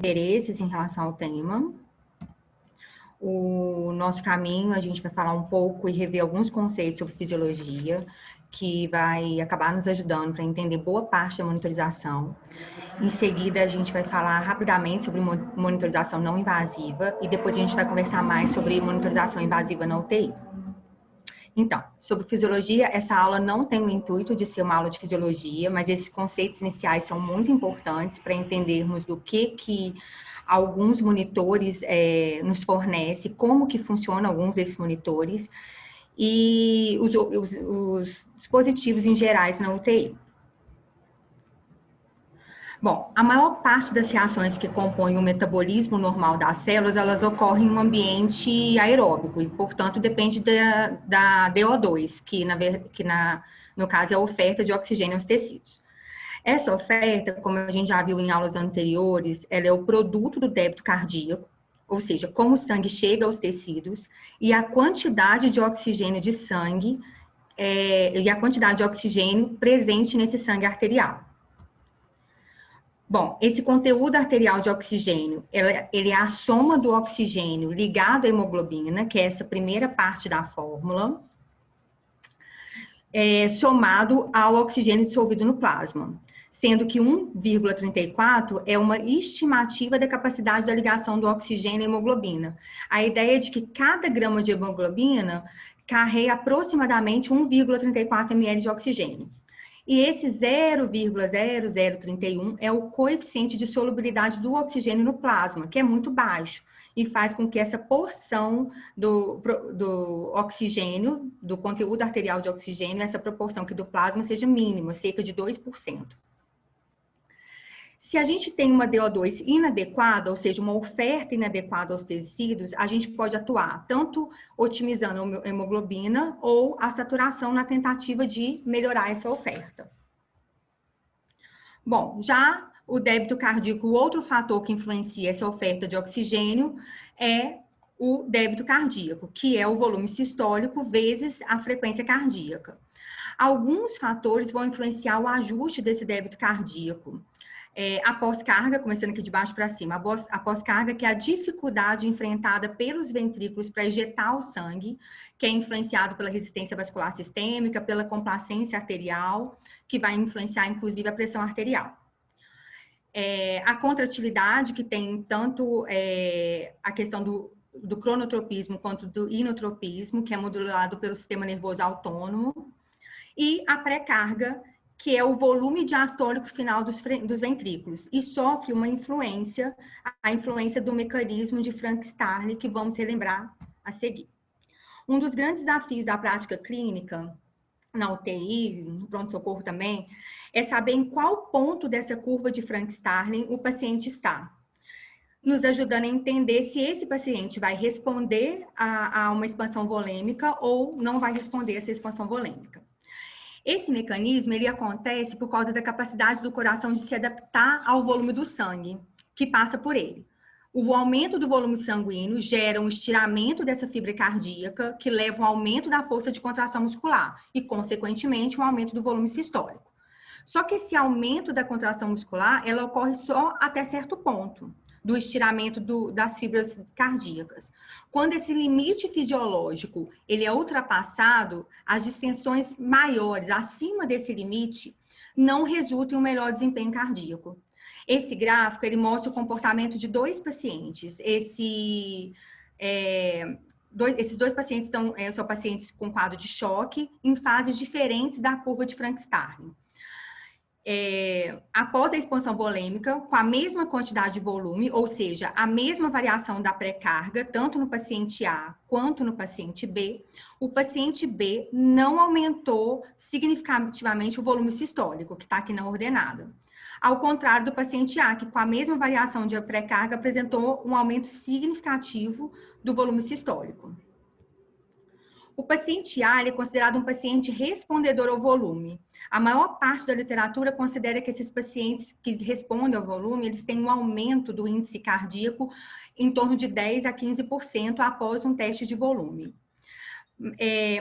interesses em relação ao tema. O nosso caminho, a gente vai falar um pouco e rever alguns conceitos sobre fisiologia, que vai acabar nos ajudando para entender boa parte da monitorização. Em seguida, a gente vai falar rapidamente sobre monitorização não invasiva e depois a gente vai conversar mais sobre monitorização invasiva na UTI. Então, sobre fisiologia, essa aula não tem o intuito de ser uma aula de fisiologia, mas esses conceitos iniciais são muito importantes para entendermos do que alguns monitores nos fornecem, como que funcionam alguns desses monitores e os dispositivos em gerais na UTI. Bom, a maior parte das reações que compõem o metabolismo normal das células, elas ocorrem em um ambiente aeróbico e, portanto, depende da DO2, que no caso é a oferta de oxigênio aos tecidos. Essa oferta, como a gente já viu em aulas anteriores, ela é o produto do débito cardíaco, ou seja, como o sangue chega aos tecidos e a quantidade de oxigênio de sangue e a quantidade de oxigênio presente nesse sangue arterial. Bom, esse conteúdo arterial de oxigênio, ele é a soma do oxigênio ligado à hemoglobina, que é essa primeira parte da fórmula, somado ao oxigênio dissolvido no plasma, sendo que 1,34 é uma estimativa da capacidade da ligação do oxigênio à hemoglobina. A ideia é de que cada grama de hemoglobina carrega aproximadamente 1,34 ml de oxigênio. E esse 0,0031 é o coeficiente de solubilidade do oxigênio no plasma, que é muito baixo, e faz com que essa porção do oxigênio, do conteúdo arterial de oxigênio, essa proporção aqui do plasma seja mínima, cerca de 2%. Se a gente tem uma DO2 inadequada, ou seja, uma oferta inadequada aos tecidos, a gente pode atuar tanto otimizando a hemoglobina ou a saturação na tentativa de melhorar essa oferta. Bom, já o débito cardíaco, o outro fator que influencia essa oferta de oxigênio é o débito cardíaco, que é o volume sistólico vezes a frequência cardíaca. Alguns fatores vão influenciar o ajuste desse débito cardíaco. A pós-carga, começando aqui de baixo para cima, a pós-carga, que é a dificuldade enfrentada pelos ventrículos para ejetar o sangue, que é influenciado pela resistência vascular sistêmica, pela complacência arterial, que vai influenciar, inclusive, a pressão arterial. A contratilidade, que tem tanto a questão do cronotropismo quanto do inotropismo, que é modulado pelo sistema nervoso autônomo, e a pré-carga, que é o volume diastólico final dos ventrículos, e sofre uma influência, a influência do mecanismo de Frank-Starling, que vamos relembrar a seguir. Um dos grandes desafios da prática clínica, na UTI, no pronto-socorro também, é saber em qual ponto dessa curva de Frank-Starling o paciente está, nos ajudando a entender se esse paciente vai responder a uma expansão volêmica ou não vai responder a essa expansão volêmica. Esse mecanismo, ele acontece por causa da capacidade do coração de se adaptar ao volume do sangue, que passa por ele. O aumento do volume sanguíneo gera um estiramento dessa fibra cardíaca, que leva a um aumento da força de contração muscular e, consequentemente, um aumento do volume sistólico. Só que esse aumento da contração muscular, ela ocorre só até certo ponto do estiramento das fibras cardíacas. Quando esse limite fisiológico ele é ultrapassado, as distensões maiores acima desse limite não resultam em um melhor desempenho cardíaco. Esse gráfico ele mostra o comportamento de dois pacientes. Esses dois pacientes são pacientes com quadro de choque em fases diferentes da curva de Frank-Starling. Após a expansão volêmica, com a mesma quantidade de volume, ou seja, a mesma variação da pré-carga, tanto no paciente A quanto no paciente B, o paciente B não aumentou significativamente o volume sistólico, que está aqui na ordenada. Ao contrário do paciente A, que com a mesma variação de pré-carga apresentou um aumento significativo do volume sistólico. O paciente A é considerado um paciente respondedor ao volume. A maior parte da literatura considera que esses pacientes que respondem ao volume, eles têm um aumento do índice cardíaco em torno de 10 a 15% após um teste de volume.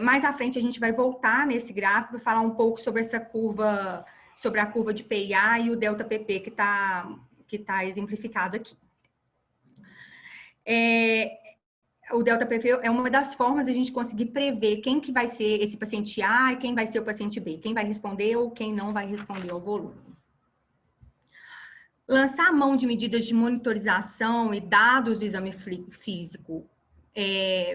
Mais à frente a gente vai voltar nesse gráfico para falar um pouco sobre essa curva, sobre a curva de PIA e o delta PP que tá exemplificado aqui. O delta PV é uma das formas de a gente conseguir prever quem que vai ser esse paciente A e quem vai ser o paciente B, quem vai responder ou quem não vai responder ao volume. Lançar a mão de medidas de monitorização e dados do exame físico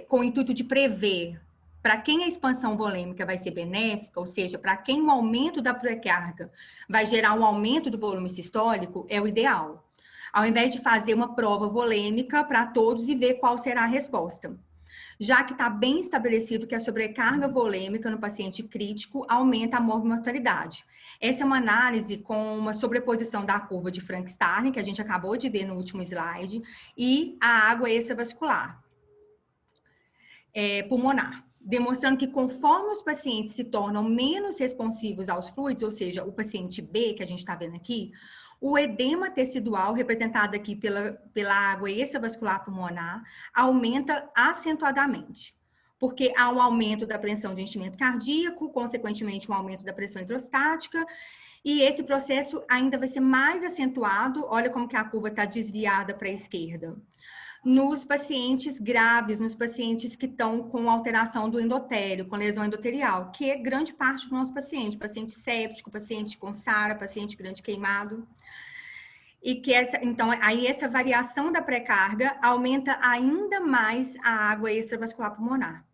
com o intuito de prever para quem a expansão volêmica vai ser benéfica, ou seja, para quem o aumento da pré-carga vai gerar um aumento do volume sistólico, é o ideal. Ao invés de fazer uma prova volêmica para todos e ver qual será a resposta. Já que está bem estabelecido que a sobrecarga volêmica no paciente crítico aumenta a mortalidade. Essa é uma análise com uma sobreposição da curva de Frank-Starling, que a gente acabou de ver no último slide, e a água extravascular pulmonar, demonstrando que conforme os pacientes se tornam menos responsivos aos fluidos, ou seja, o paciente B, que a gente está vendo aqui, o edema tecidual, representado aqui pela água extravascular pulmonar, aumenta acentuadamente, porque há um aumento da pressão de enchimento cardíaco, consequentemente um aumento da pressão hidrostática, e esse processo ainda vai ser mais acentuado, olha como que a curva está desviada para a esquerda, nos pacientes graves, nos pacientes que estão com alteração do endotélio, com lesão endotelial, que é grande parte do nosso paciente séptico, paciente com SARA, paciente grande queimado. E que então, aí essa variação da pré-carga aumenta ainda mais a água extravascular pulmonar.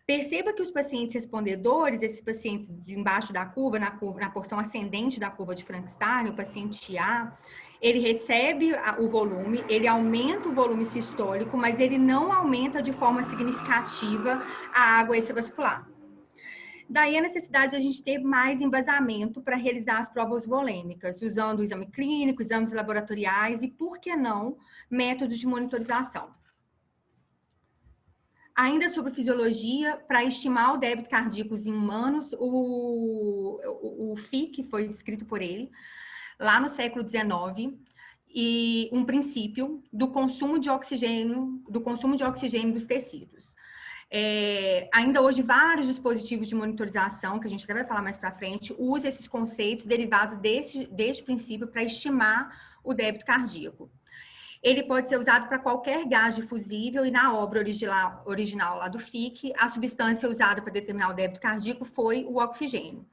Perceba que os pacientes respondedores, esses pacientes de embaixo da curva, na porção ascendente da curva de Frank-Starling, o paciente A, ele recebe o volume, ele aumenta o volume sistólico, mas ele não aumenta de forma significativa a água extravascular. Daí a necessidade de a gente ter mais embasamento para realizar as provas volêmicas, usando o exame clínico, exames laboratoriais e, por que não, métodos de monitorização. Ainda sobre fisiologia, para estimar o débito cardíaco em humanos, o FIC foi escrito por ele, lá no século XIX, e um princípio do consumo de oxigênio dos tecidos. Ainda hoje, vários dispositivos de monitorização, que a gente até vai falar mais para frente, usam esses conceitos derivados deste princípio para estimar o débito cardíaco. Ele pode ser usado para qualquer gás difusível e na obra original lá do FIC, a substância usada para determinar o débito cardíaco foi o oxigênio.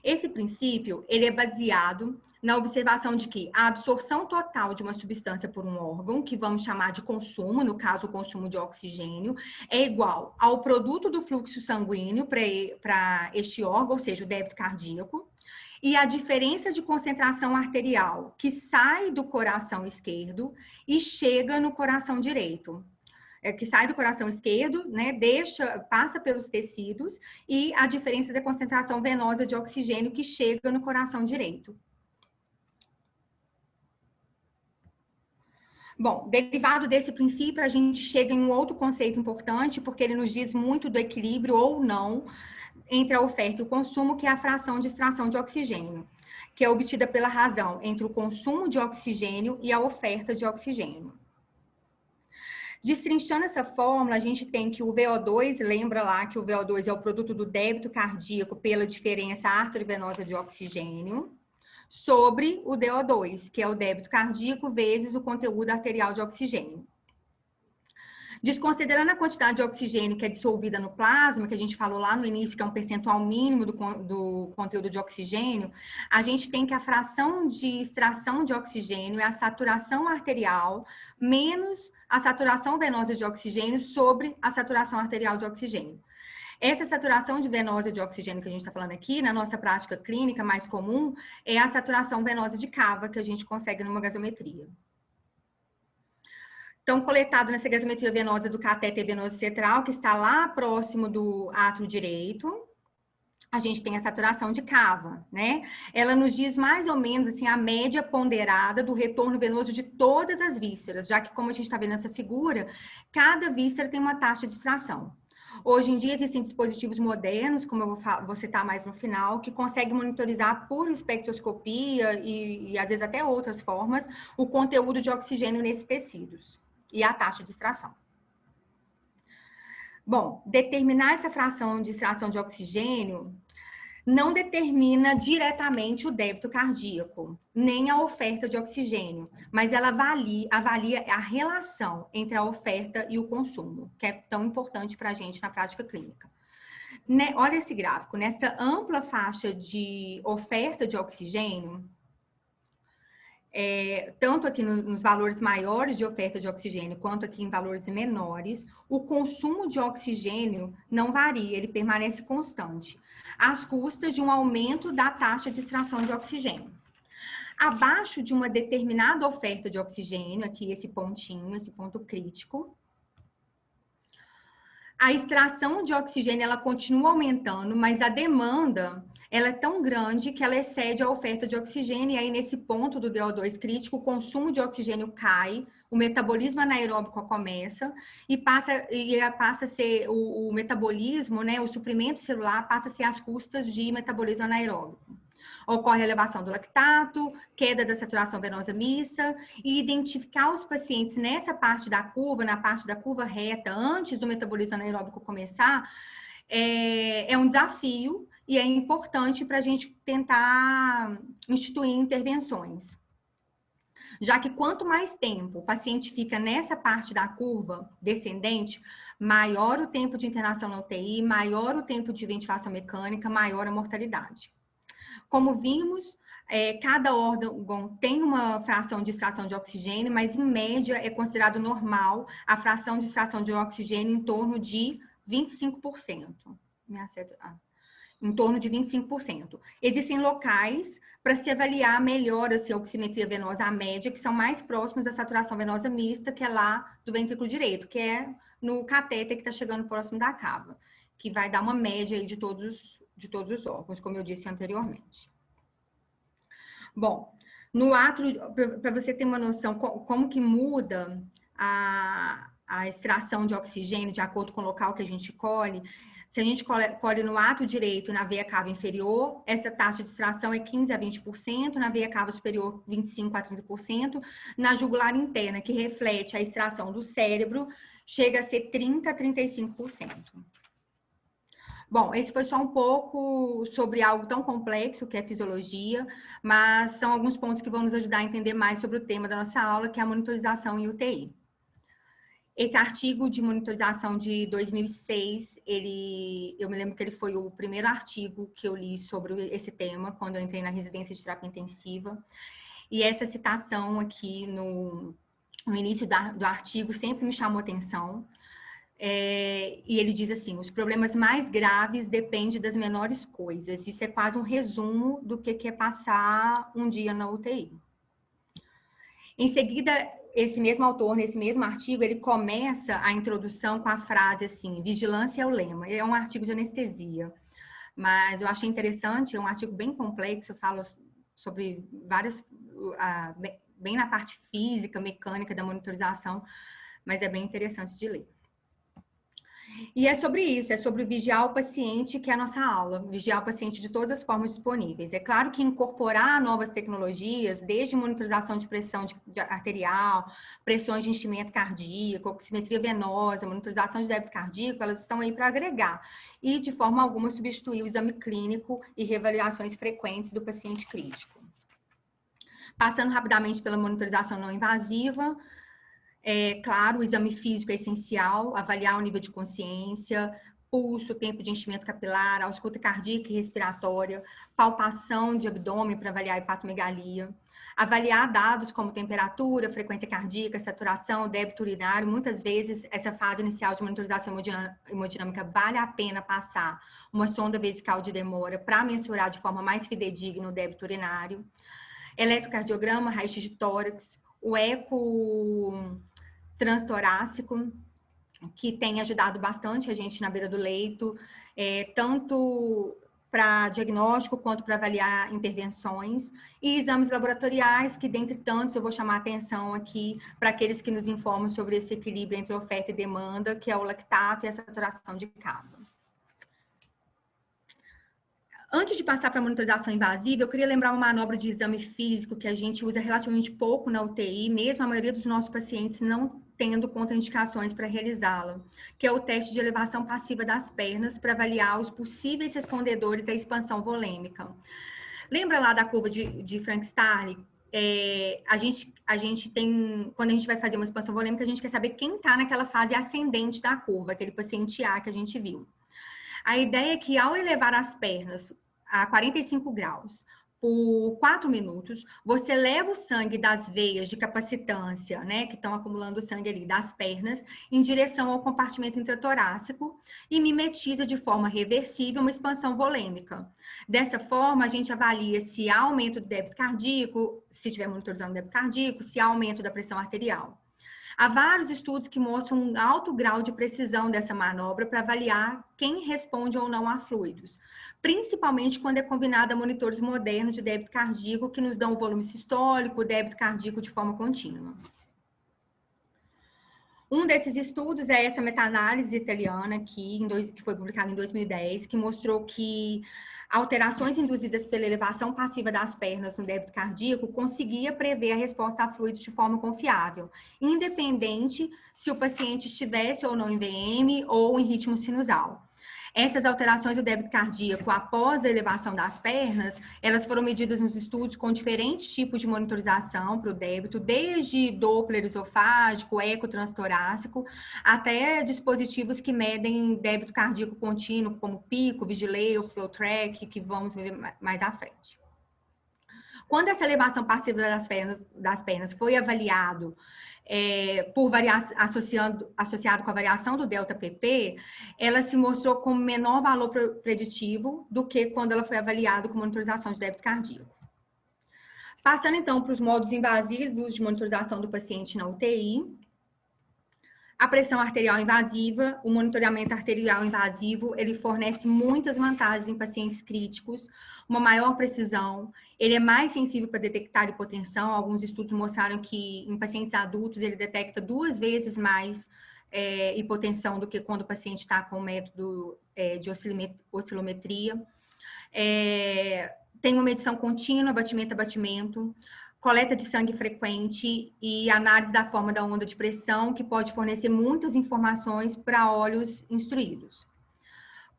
Esse princípio, ele é baseado na observação de que a absorção total de uma substância por um órgão, que vamos chamar de consumo, no caso o consumo de oxigênio, é igual ao produto do fluxo sanguíneo para este órgão, ou seja, o débito cardíaco, e a diferença de concentração arterial que sai do coração esquerdo e chega no coração direito. Que sai do coração esquerdo, né, passa pelos tecidos, e a diferença da concentração venosa de oxigênio que chega no coração direito. Bom, derivado desse princípio, a gente chega em um outro conceito importante, porque ele nos diz muito do equilíbrio ou não entre a oferta e o consumo, que é a fração de extração de oxigênio, que é obtida pela razão entre o consumo de oxigênio e a oferta de oxigênio. Destrinchando essa fórmula, a gente tem que o VO2, lembra lá que o VO2 é o produto do débito cardíaco pela diferença arteriovenosa de oxigênio, sobre o DO2, que é o débito cardíaco vezes o conteúdo arterial de oxigênio. Desconsiderando a quantidade de oxigênio que é dissolvida no plasma, que a gente falou lá no início, que é um percentual mínimo do conteúdo de oxigênio, a gente tem que a fração de extração de oxigênio é a saturação arterial menos a saturação venosa de oxigênio sobre a saturação arterial de oxigênio. Essa saturação venosa de oxigênio que a gente está falando aqui, na nossa prática clínica mais comum, é a saturação venosa de cava, que a gente consegue numa gasometria. Então, coletado nessa gasometria venosa do catéter venoso central, que está lá próximo do átrio direito, a gente tem a saturação de cava, né? Ela nos diz mais ou menos assim a média ponderada do retorno venoso de todas as vísceras, já que, como a gente está vendo nessa figura, cada víscera tem uma taxa de extração. Hoje em dia existem dispositivos modernos, como eu vou citar mais no final, que conseguem monitorizar por espectroscopia e às vezes até outras formas o conteúdo de oxigênio nesses tecidos e a taxa de extração. Bom, determinar essa fração de extração de oxigênio não determina diretamente o débito cardíaco, nem a oferta de oxigênio, mas ela avalia a relação entre a oferta e o consumo, que é tão importante para a gente na prática clínica. Olha esse gráfico, nessa ampla faixa de oferta de oxigênio, tanto aqui nos valores maiores de oferta de oxigênio, quanto aqui em valores menores, o consumo de oxigênio não varia, ele permanece constante, às custas de um aumento da taxa de extração de oxigênio. Abaixo de uma determinada oferta de oxigênio, aqui esse pontinho, esse ponto crítico, a extração de oxigênio ela continua aumentando, mas a demanda ela é tão grande que ela excede a oferta de oxigênio, e aí nesse ponto do DO2 crítico, o consumo de oxigênio cai, o metabolismo anaeróbico começa e passa a ser o metabolismo, né, o suprimento celular passa a ser às custas de metabolismo anaeróbico. Ocorre elevação do lactato, queda da saturação venosa mista, e identificar os pacientes nessa parte da curva, na parte da curva reta, antes do metabolismo anaeróbico começar, é um desafio e é importante para a gente tentar instituir intervenções. Já que quanto mais tempo o paciente fica nessa parte da curva descendente, maior o tempo de internação na UTI, maior o tempo de ventilação mecânica, maior a mortalidade. Como vimos, cada órgão tem uma fração de extração de oxigênio, mas em média é considerado normal a fração de extração de oxigênio em torno de 25%. Em torno de 25%. Existem locais para se avaliar melhor a oximetria venosa à média, que são mais próximos da saturação venosa mista, que é lá do ventrículo direito, que é no catéter que está chegando próximo da cava, que vai dar uma média aí de todos os órgãos, como eu disse anteriormente. Bom, no átrio, para você ter uma noção como que muda a extração de oxigênio de acordo com o local que a gente colhe, se a gente colhe no átrio direito, na veia cava inferior, essa taxa de extração é 15% a 20%, na veia cava superior, 25% a 30%, na jugular interna, que reflete a extração do cérebro, chega a ser 30% a 35%. Bom, esse foi só um pouco sobre algo tão complexo que é fisiologia, mas são alguns pontos que vão nos ajudar a entender mais sobre o tema da nossa aula, que é a monitorização em UTI. Esse artigo de monitorização de 2006, eu me lembro que ele foi o primeiro artigo que eu li sobre esse tema, quando eu entrei na residência de terapia intensiva. E essa citação aqui no início do artigo sempre me chamou atenção. E ele diz assim: os problemas mais graves dependem das menores coisas. Isso é quase um resumo do que é passar um dia na UTI. Em seguida, esse mesmo autor, nesse mesmo artigo, ele começa a introdução com a frase assim: vigilância é o lema. É um artigo de anestesia, mas eu achei interessante, é um artigo bem complexo, fala sobre várias, bem na parte física, mecânica da monitorização, mas é bem interessante de ler. E é sobre isso, é sobre vigiar o paciente, que é a nossa aula, vigiar o paciente de todas as formas disponíveis. É claro que incorporar novas tecnologias, desde monitorização de pressão arterial, pressões de enchimento cardíaco, oximetria venosa, monitorização de débito cardíaco, elas estão aí para agregar e, de forma alguma, substituir o exame clínico e reavaliações frequentes do paciente crítico. Passando rapidamente pela monitorização não invasiva, claro, o exame físico é essencial, avaliar o nível de consciência, pulso, tempo de enchimento capilar, ausculta cardíaca e respiratória, palpação de abdômen para avaliar a hepatomegalia, avaliar dados como temperatura, frequência cardíaca, saturação, débito urinário. Muitas vezes, essa fase inicial de monitorização hemodinâmica vale a pena passar uma sonda vesical de demora para mensurar de forma mais fidedigna o débito urinário, eletrocardiograma, raio-x de tórax, o eco transtorácico, que tem ajudado bastante a gente na beira do leito, tanto para diagnóstico quanto para avaliar intervenções, e exames laboratoriais, que dentre tantos eu vou chamar a atenção aqui para aqueles que nos informam sobre esse equilíbrio entre oferta e demanda, que é o lactato e a saturação de cava. Antes de passar para a monitorização invasiva, eu queria lembrar uma manobra de exame físico que a gente usa relativamente pouco na UTI, mesmo a maioria dos nossos pacientes não tendo contraindicações para realizá-la, que é o teste de elevação passiva das pernas para avaliar os possíveis respondedores da expansão volêmica. Lembra lá da curva de Frank-Starling? A gente tem, quando a gente vai fazer uma expansão volêmica, a gente quer saber quem está naquela fase ascendente da curva, aquele paciente A que a gente viu. A ideia é que ao elevar as pernas a 45 graus por 4 minutos, você leva o sangue das veias de capacitância, né, que estão acumulando sangue ali das pernas, em direção ao compartimento intratorácico e mimetiza de forma reversível uma expansão volêmica. Dessa forma, a gente avalia se há aumento do débito cardíaco, se estiver monitorizando o débito cardíaco, se há aumento da pressão arterial. Há vários estudos que mostram um alto grau de precisão dessa manobra para avaliar quem responde ou não a fluidos, principalmente quando é combinada a monitores modernos de débito cardíaco que nos dão o volume sistólico, o débito cardíaco de forma contínua. Um desses estudos é essa meta-análise italiana que foi publicada em 2010, que mostrou que alterações induzidas pela elevação passiva das pernas no débito cardíaco conseguia prever a resposta a fluidos de forma confiável, independente se o paciente estivesse ou não em VM ou em ritmo sinusal. Essas alterações do débito cardíaco após a elevação das pernas, elas foram medidas nos estudos com diferentes tipos de monitorização para o débito, desde Doppler esofágico, eco transtorácico, até dispositivos que medem débito cardíaco contínuo, como Pico, Vigileo, FlowTrack, que vamos ver mais à frente. Quando essa elevação passiva das pernas foi avaliado associado com a variação do delta-PP, ela se mostrou com menor valor preditivo do que quando ela foi avaliada com monitorização de débito cardíaco. Passando, então, para os modos invasivos de monitorização do paciente na UTI, a pressão arterial invasiva, o monitoramento arterial invasivo, ele fornece muitas vantagens em pacientes críticos, uma maior precisão, ele é mais sensível para detectar hipotensão. Alguns estudos mostraram que em pacientes adultos ele detecta 2 vezes mais hipotensão do que quando o paciente está com o método de oscilometria. Tem uma medição contínua, batimento a batimento, coleta de sangue frequente e análise da forma da onda de pressão, que pode fornecer muitas informações para olhos instruídos.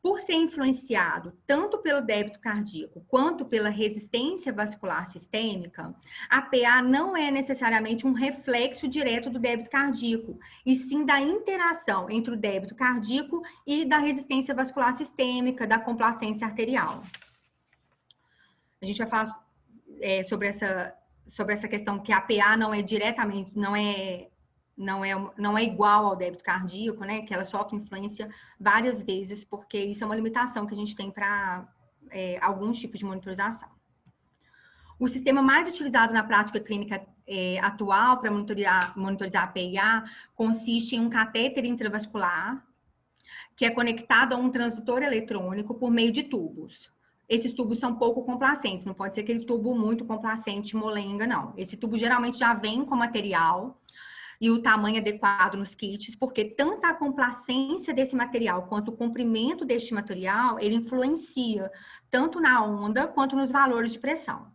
Por ser influenciado tanto pelo débito cardíaco quanto pela resistência vascular sistêmica, a PA não é necessariamente um reflexo direto do débito cardíaco, e sim da interação entre o débito cardíaco e da resistência vascular sistêmica, da complacência arterial. A gente vai falar sobre essa questão que a PA não é diretamente, não é igual ao débito cardíaco, né? Que ela sofre influência várias vezes, porque isso é uma limitação que a gente tem para alguns tipos de monitorização. O sistema mais utilizado na prática clínica atual para monitorizar a PIA consiste em um catéter intravascular, que é conectado a um transdutor eletrônico por meio de tubos. Esses tubos são pouco complacentes, não pode ser aquele tubo muito complacente, molenga, não. Esse tubo geralmente já vem com material e o tamanho adequado nos kits, porque tanto a complacência desse material quanto o comprimento deste material, ele influencia tanto na onda quanto nos valores de pressão.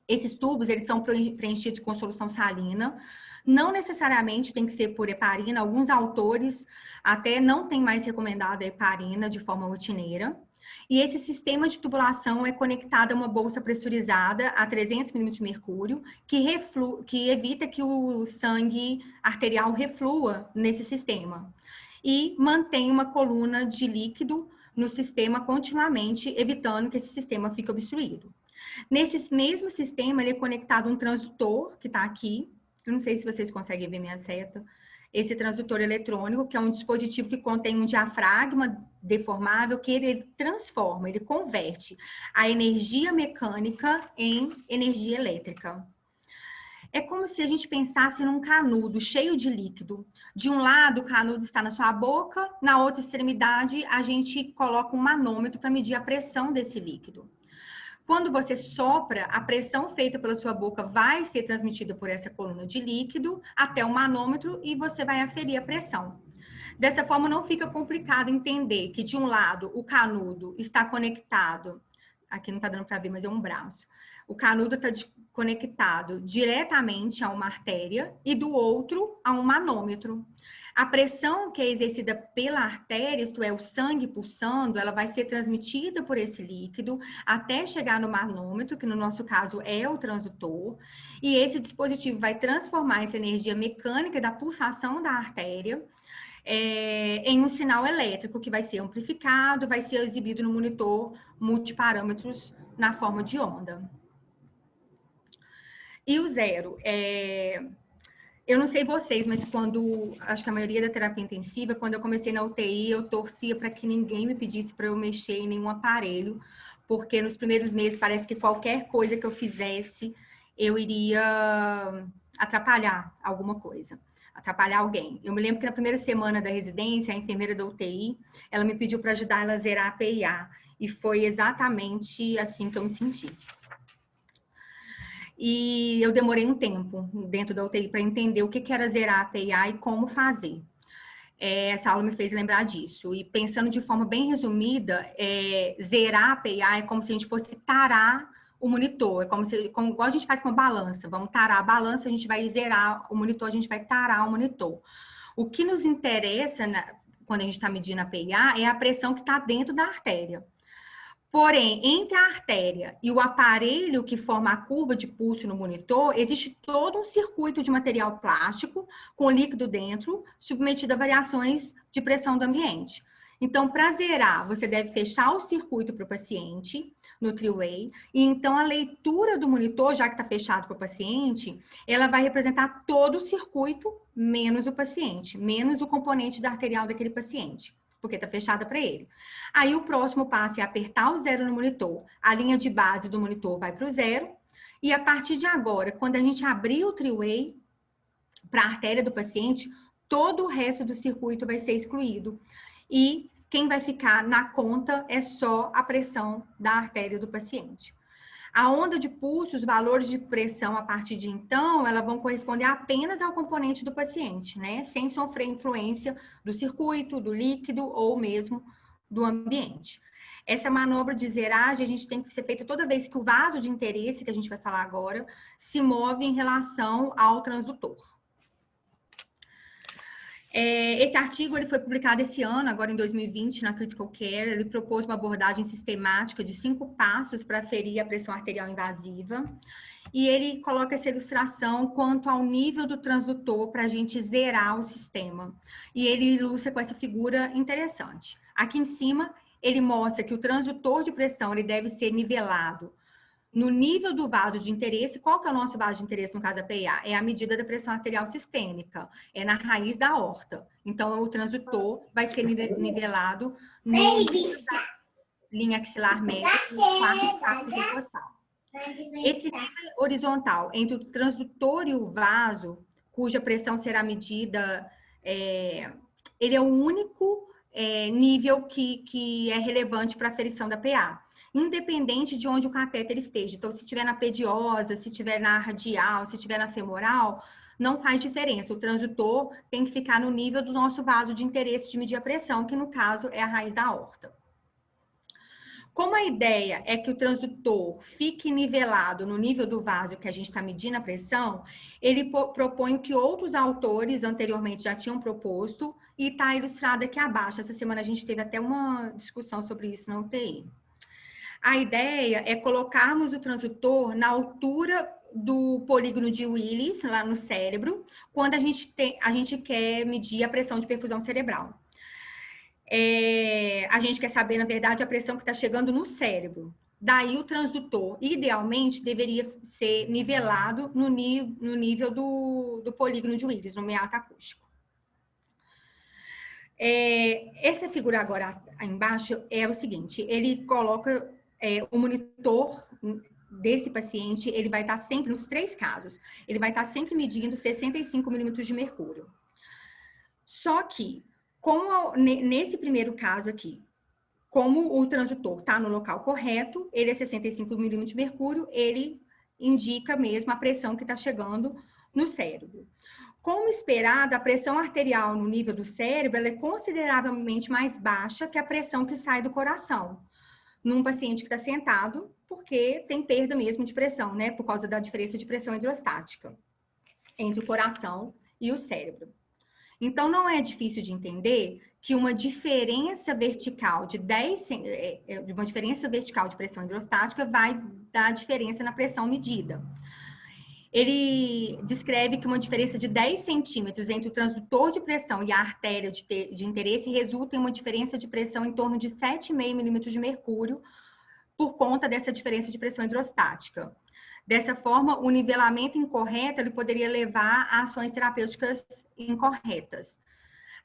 Esses tubos, eles são preenchidos com solução salina, não necessariamente tem que ser por heparina, alguns autores até não têm mais recomendado a heparina de forma rotineira. E esse sistema de tubulação é conectado a uma bolsa pressurizada a 300 milímetros de mercúrio, que evita que o sangue arterial reflua nesse sistema. E mantém uma coluna de líquido no sistema continuamente, evitando que esse sistema fique obstruído. Nesse mesmo sistema, ele é conectado a um transdutor, que está aqui. Eu não sei se vocês conseguem ver minha seta. Esse transdutor eletrônico, que é um dispositivo que contém um diafragma deformável, que ele transforma, ele converte a energia mecânica em energia elétrica. É como se a gente pensasse num canudo cheio de líquido. De um lado, o canudo está na sua boca, na outra extremidade, a gente coloca um manômetro para medir a pressão desse líquido. Quando você sopra, a pressão feita pela sua boca vai ser transmitida por essa coluna de líquido até o manômetro e você vai aferir a pressão. Dessa forma, não fica complicado entender que, de um lado, o canudo está conectado aqui não está dando para ver, mas é um braço. O canudo está conectado diretamente a uma artéria e do outro a um manômetro. A pressão que é exercida pela artéria, isto é, o sangue pulsando, ela vai ser transmitida por esse líquido até chegar no manômetro, que no nosso caso é o transdutor, e esse dispositivo vai transformar essa energia mecânica da pulsação da artéria em um sinal elétrico que vai ser amplificado, vai ser exibido no monitor multiparâmetros na forma de onda. E o zero, eu não sei vocês, mas acho que a maioria da terapia intensiva, quando eu comecei na UTI, eu torcia para que ninguém me pedisse para eu mexer em nenhum aparelho, porque nos primeiros meses parece que qualquer coisa que eu fizesse, eu iria atrapalhar alguma coisa, atrapalhar alguém. Eu me lembro que na primeira semana da residência, a enfermeira da UTI, ela me pediu para ajudar ela a zerar a PIA, e foi exatamente assim que eu me senti. E eu demorei um tempo dentro da UTI para entender o que era zerar a PIA e como fazer. Essa aula me fez lembrar disso. E pensando de forma bem resumida, zerar a PIA é como se a gente fosse tarar o monitor. É como igual a gente faz com a balança. Vamos tarar a balança, a gente vai zerar o monitor, a gente vai tarar o monitor. O que nos interessa quando a gente está medindo a PIA é a pressão que está dentro da artéria. Porém, entre a artéria e o aparelho que forma a curva de pulso no monitor, existe todo um circuito de material plástico com líquido dentro, submetido a variações de pressão do ambiente. Então, para zerar, você deve fechar o circuito para o paciente no three-way, e então a leitura do monitor, já que está fechado para o paciente, ela vai representar todo o circuito, menos o paciente, menos o componente da arterial daquele paciente, porque está fechada para ele. Aí o próximo passo é apertar o zero no monitor. A linha de base do monitor vai para o zero. E a partir de agora, quando a gente abrir o three-way para a artéria do paciente, todo o resto do circuito vai ser excluído. E quem vai ficar na conta é só a pressão da artéria do paciente. A onda de pulso, os valores de pressão a partir de então, elas vão corresponder apenas ao componente do paciente, né? Sem sofrer influência do circuito, do líquido ou mesmo do ambiente. Essa manobra de zeragem, a gente tem que ser feita toda vez que o vaso de interesse, que a gente vai falar agora, se move em relação ao transdutor. Esse artigo ele foi publicado esse ano, agora em 2020, na Critical Care. Ele propôs uma abordagem sistemática de 5 passos para aferir a pressão arterial invasiva. E ele coloca essa ilustração quanto ao nível do transdutor para a gente zerar o sistema. E ele ilustra com essa figura interessante. Aqui em cima, ele mostra que o transdutor de pressão ele deve ser nivelado no nível do vaso de interesse. Qual que é o nosso vaso de interesse no caso da PIA? É a medida da pressão arterial sistêmica, é na raiz da aorta. Então, o transdutor vai ser nivelado na linha axilar média do quarto espaço intercostal. Esse nível horizontal entre o transdutor e o vaso, cuja pressão será medida, ele é o único nível que é relevante para a aferição da PA, independente de onde o catéter esteja. Então, se estiver na pediosa, se estiver na radial, se estiver na femoral, não faz diferença. O transdutor tem que ficar no nível do nosso vaso de interesse de medir a pressão, que no caso é a raiz da aorta. Como a ideia é que o transdutor fique nivelado no nível do vaso que a gente está medindo a pressão, ele propõe o que outros autores anteriormente já tinham proposto e está ilustrado aqui abaixo. Essa semana a gente teve até uma discussão sobre isso na UTI. A ideia é colocarmos o transdutor na altura do polígono de Willis, lá no cérebro, quando a gente quer medir a pressão de perfusão cerebral. A gente quer saber, na verdade, a pressão que está chegando no cérebro. Daí o transdutor, idealmente, deveria ser nivelado no nível do polígono de Willis, no meato acústico. Essa figura agora embaixo é o seguinte, ele coloca o monitor desse paciente, ele vai estar sempre, nos 3 casos, ele vai estar sempre medindo 65 milímetros de mercúrio. Só que, nesse primeiro caso aqui, como o transdutor está no local correto, ele é 65 milímetros de mercúrio, ele indica mesmo a pressão que está chegando no cérebro. Como esperado, a pressão arterial no nível do cérebro ela é consideravelmente mais baixa que a pressão que sai do coração. num paciente que está sentado, porque tem perda mesmo de pressão, né? Por causa da diferença de pressão hidrostática entre o coração e o cérebro. Então, não é difícil de entender que uma diferença vertical de uma diferença vertical de pressão hidrostática vai dar diferença na pressão medida. Ele descreve que uma diferença de 10 centímetros entre o transdutor de pressão e a artéria de interesse resulta em uma diferença de pressão em torno de 7,5 milímetros de mercúrio por conta dessa diferença de pressão hidrostática. Dessa forma, o nivelamento incorreto ele poderia levar a ações terapêuticas incorretas.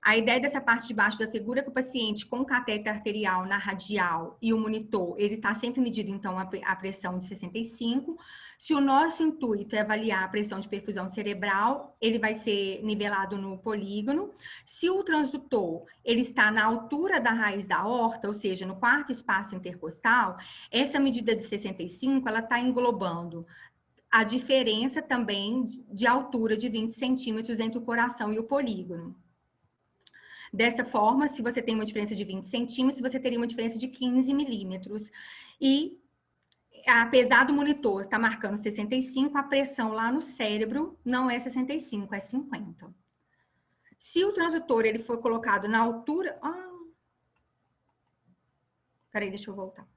A ideia dessa parte de baixo da figura é que o paciente com catéter arterial na radial e o monitor, ele está sempre medido, então, a pressão de 65. Se o nosso intuito é avaliar a pressão de perfusão cerebral, ele vai ser nivelado no polígono. Se o transdutor, ele está na altura da raiz da aorta, ou seja, no quarto espaço intercostal, essa medida de 65, ela está englobando a diferença também de altura de 20 centímetros entre o coração e o polígono. Dessa forma, se você tem uma diferença de 20 centímetros, você teria uma diferença de 15 milímetros. E, apesar do monitor estar marcando 65, a pressão lá no cérebro não é 65, é 50. Se o transdutor ele for colocado na altura... Peraí, deixa eu voltar.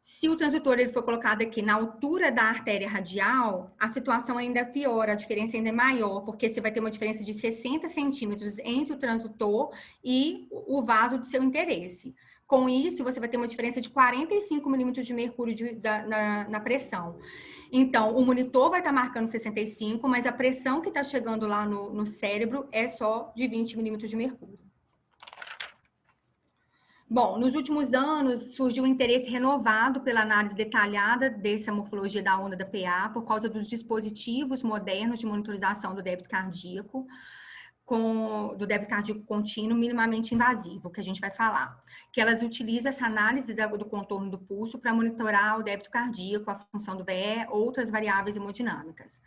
Se o transdutor ele for colocado aqui na altura da artéria radial, a situação ainda é pior, a diferença ainda é maior, porque você vai ter uma diferença de 60 centímetros entre o transdutor e o vaso do seu interesse. Com isso, você vai ter uma diferença de 45 milímetros de mercúrio na pressão. Então, o monitor vai estar marcando 65, mas a pressão que está chegando lá no cérebro é só de 20 milímetros de mercúrio. Bom, nos últimos anos surgiu um interesse renovado pela análise detalhada dessa morfologia da onda da PA por causa dos dispositivos modernos de monitorização do débito cardíaco, do débito cardíaco contínuo minimamente invasivo, que a gente vai falar. Que elas utilizam essa análise do contorno do pulso para monitorar o débito cardíaco, a função do VE, outras variáveis hemodinâmicas.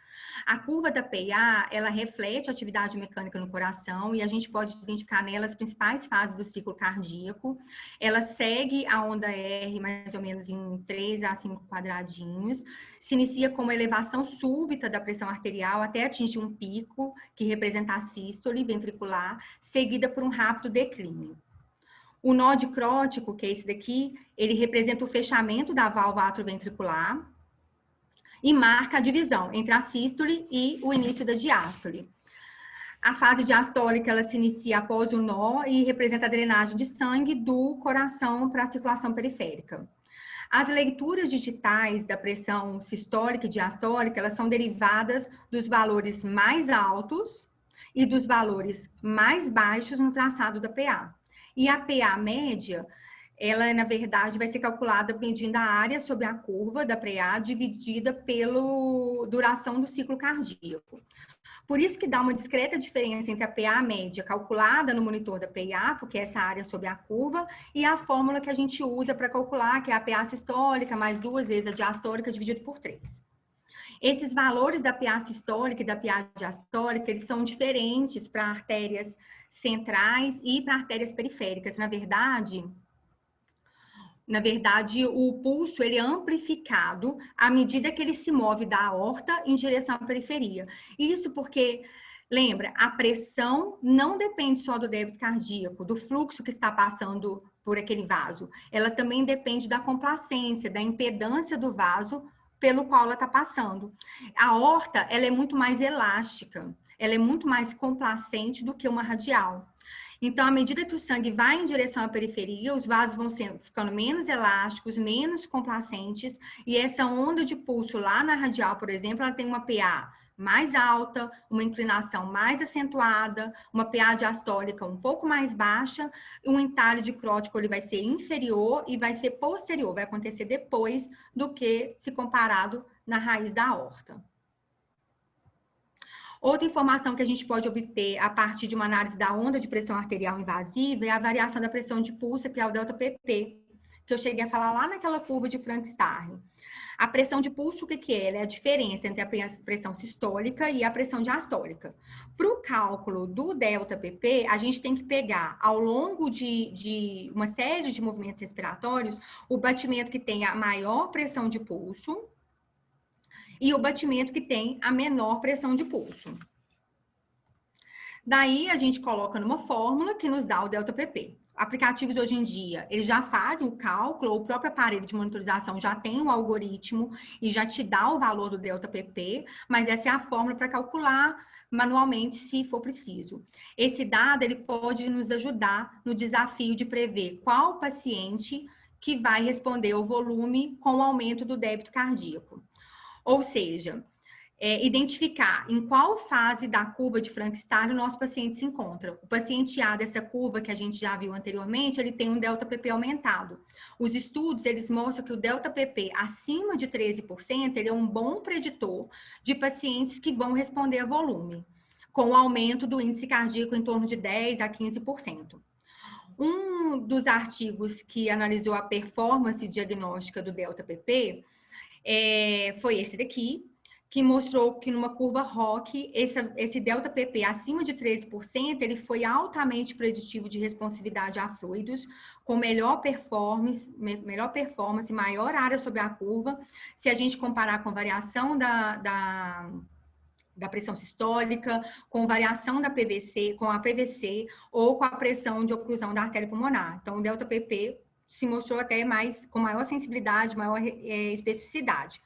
A curva da PA, ela reflete a atividade mecânica no coração e a gente pode identificar nela as principais fases do ciclo cardíaco. Ela segue a onda R mais ou menos em 3 a 5 quadradinhos. Se inicia com uma elevação súbita da pressão arterial até atingir um pico, que representa a sístole ventricular, seguida por um rápido declínio. O nó dicrótico, que é esse daqui, ele representa o fechamento da válvula atrioventricular e marca a divisão entre a sístole e o início da diástole. A fase diastólica, ela se inicia após o nó e representa a drenagem de sangue do coração para a circulação periférica. As leituras digitais da pressão sistólica e diastólica, elas são derivadas dos valores mais altos e dos valores mais baixos no traçado da PA. E a PA média, ela, na verdade, vai ser calculada medindo a área sobre a curva da PA dividida pela duração do ciclo cardíaco. Por isso que dá uma discreta diferença entre a PA média calculada no monitor da PA, porque é essa área sobre a curva, e a fórmula que a gente usa para calcular, que é a PA sistólica mais 2 vezes a diastólica dividido por 3. Esses valores da PA sistólica e da PA diastólica, eles são diferentes para artérias centrais e para artérias periféricas. Na verdade, o pulso ele é amplificado à medida que ele se move da aorta em direção à periferia. Isso porque, lembra, a pressão não depende só do débito cardíaco, do fluxo que está passando por aquele vaso. Ela também depende da complacência, da impedância do vaso pelo qual ela está passando. A aorta, ela é muito mais elástica, ela é muito mais complacente do que uma radial. Então, à medida que o sangue vai em direção à periferia, os vasos vão ficando menos elásticos, menos complacentes, e essa onda de pulso lá na radial, por exemplo, ela tem uma PA mais alta, uma inclinação mais acentuada, uma PA diastólica um pouco mais baixa, um entalhe dicrótico ele vai ser inferior e vai ser posterior, vai acontecer depois do que se comparado na raiz da aorta. Outra informação que a gente pode obter a partir de uma análise da onda de pressão arterial invasiva é a variação da pressão de pulso, que é o delta-PP, que eu cheguei a falar lá naquela curva de Frank-Starling. A pressão de pulso, o que é? Ela é a diferença entre a pressão sistólica e a pressão diastólica. Para o cálculo do delta-PP, a gente tem que pegar, ao longo de uma série de movimentos respiratórios, o batimento que tem a maior pressão de pulso e o batimento que tem a menor pressão de pulso. Daí, a gente coloca numa fórmula que nos dá o delta-PP. Aplicativos hoje em dia, eles já fazem o cálculo, o próprio aparelho de monitorização já tem o algoritmo e já te dá o valor do delta-PP, mas essa é a fórmula para calcular manualmente, se for preciso. Esse dado, ele pode nos ajudar no desafio de prever qual paciente que vai responder ao volume com o aumento do débito cardíaco. Ou seja, identificar em qual fase da curva de Frank-Starling o nosso paciente se encontra. O paciente A dessa curva que a gente já viu anteriormente, ele tem um delta-PP aumentado. Os estudos, eles mostram que o delta-PP acima de 13%, ele é um bom preditor de pacientes que vão responder a volume, com o aumento do índice cardíaco em torno de 10% a 15%. Um dos artigos que analisou a performance diagnóstica do delta-PP foi esse daqui, que mostrou que numa curva ROC, esse delta-PP acima de 13%, ele foi altamente preditivo de responsividade a fluidos, com melhor performance, maior área sobre a curva, se a gente comparar com variação da pressão sistólica, com variação da PVC, com a PVC, ou com a pressão de oclusão da artéria pulmonar. Então, o delta-PP se mostrou até com maior sensibilidade, maior especificidade.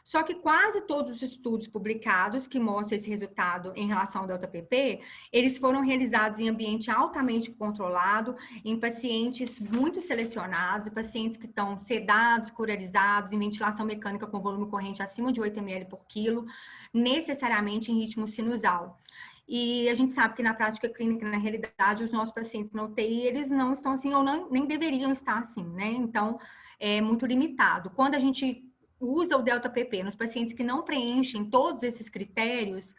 Só que quase todos os estudos publicados que mostram esse resultado em relação ao delta-PP, eles foram realizados em ambiente altamente controlado, em pacientes muito selecionados, pacientes que estão sedados, curarizados, em ventilação mecânica com volume corrente acima de 8 ml por quilo, necessariamente em ritmo sinusal. E a gente sabe que na prática clínica, na realidade, os nossos pacientes na UTI, eles não estão assim, ou nem deveriam estar assim, né? Então, é muito limitado. Quando a gente usa o delta-PP nos pacientes que não preenchem todos esses critérios,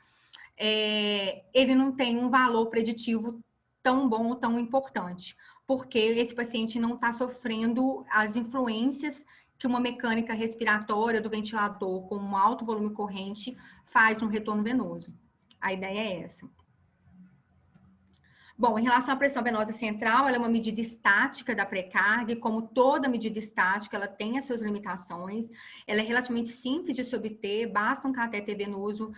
ele não tem um valor preditivo tão bom, tão importante, porque esse paciente não está sofrendo as influências que uma mecânica respiratória do ventilador com um alto volume corrente faz no retorno venoso. A ideia é essa. Bom, em relação à pressão venosa central, ela é uma medida estática da pré-carga e, como toda medida estática, ela tem as suas limitações. Ela é relativamente simples de se obter, basta um catéter venoso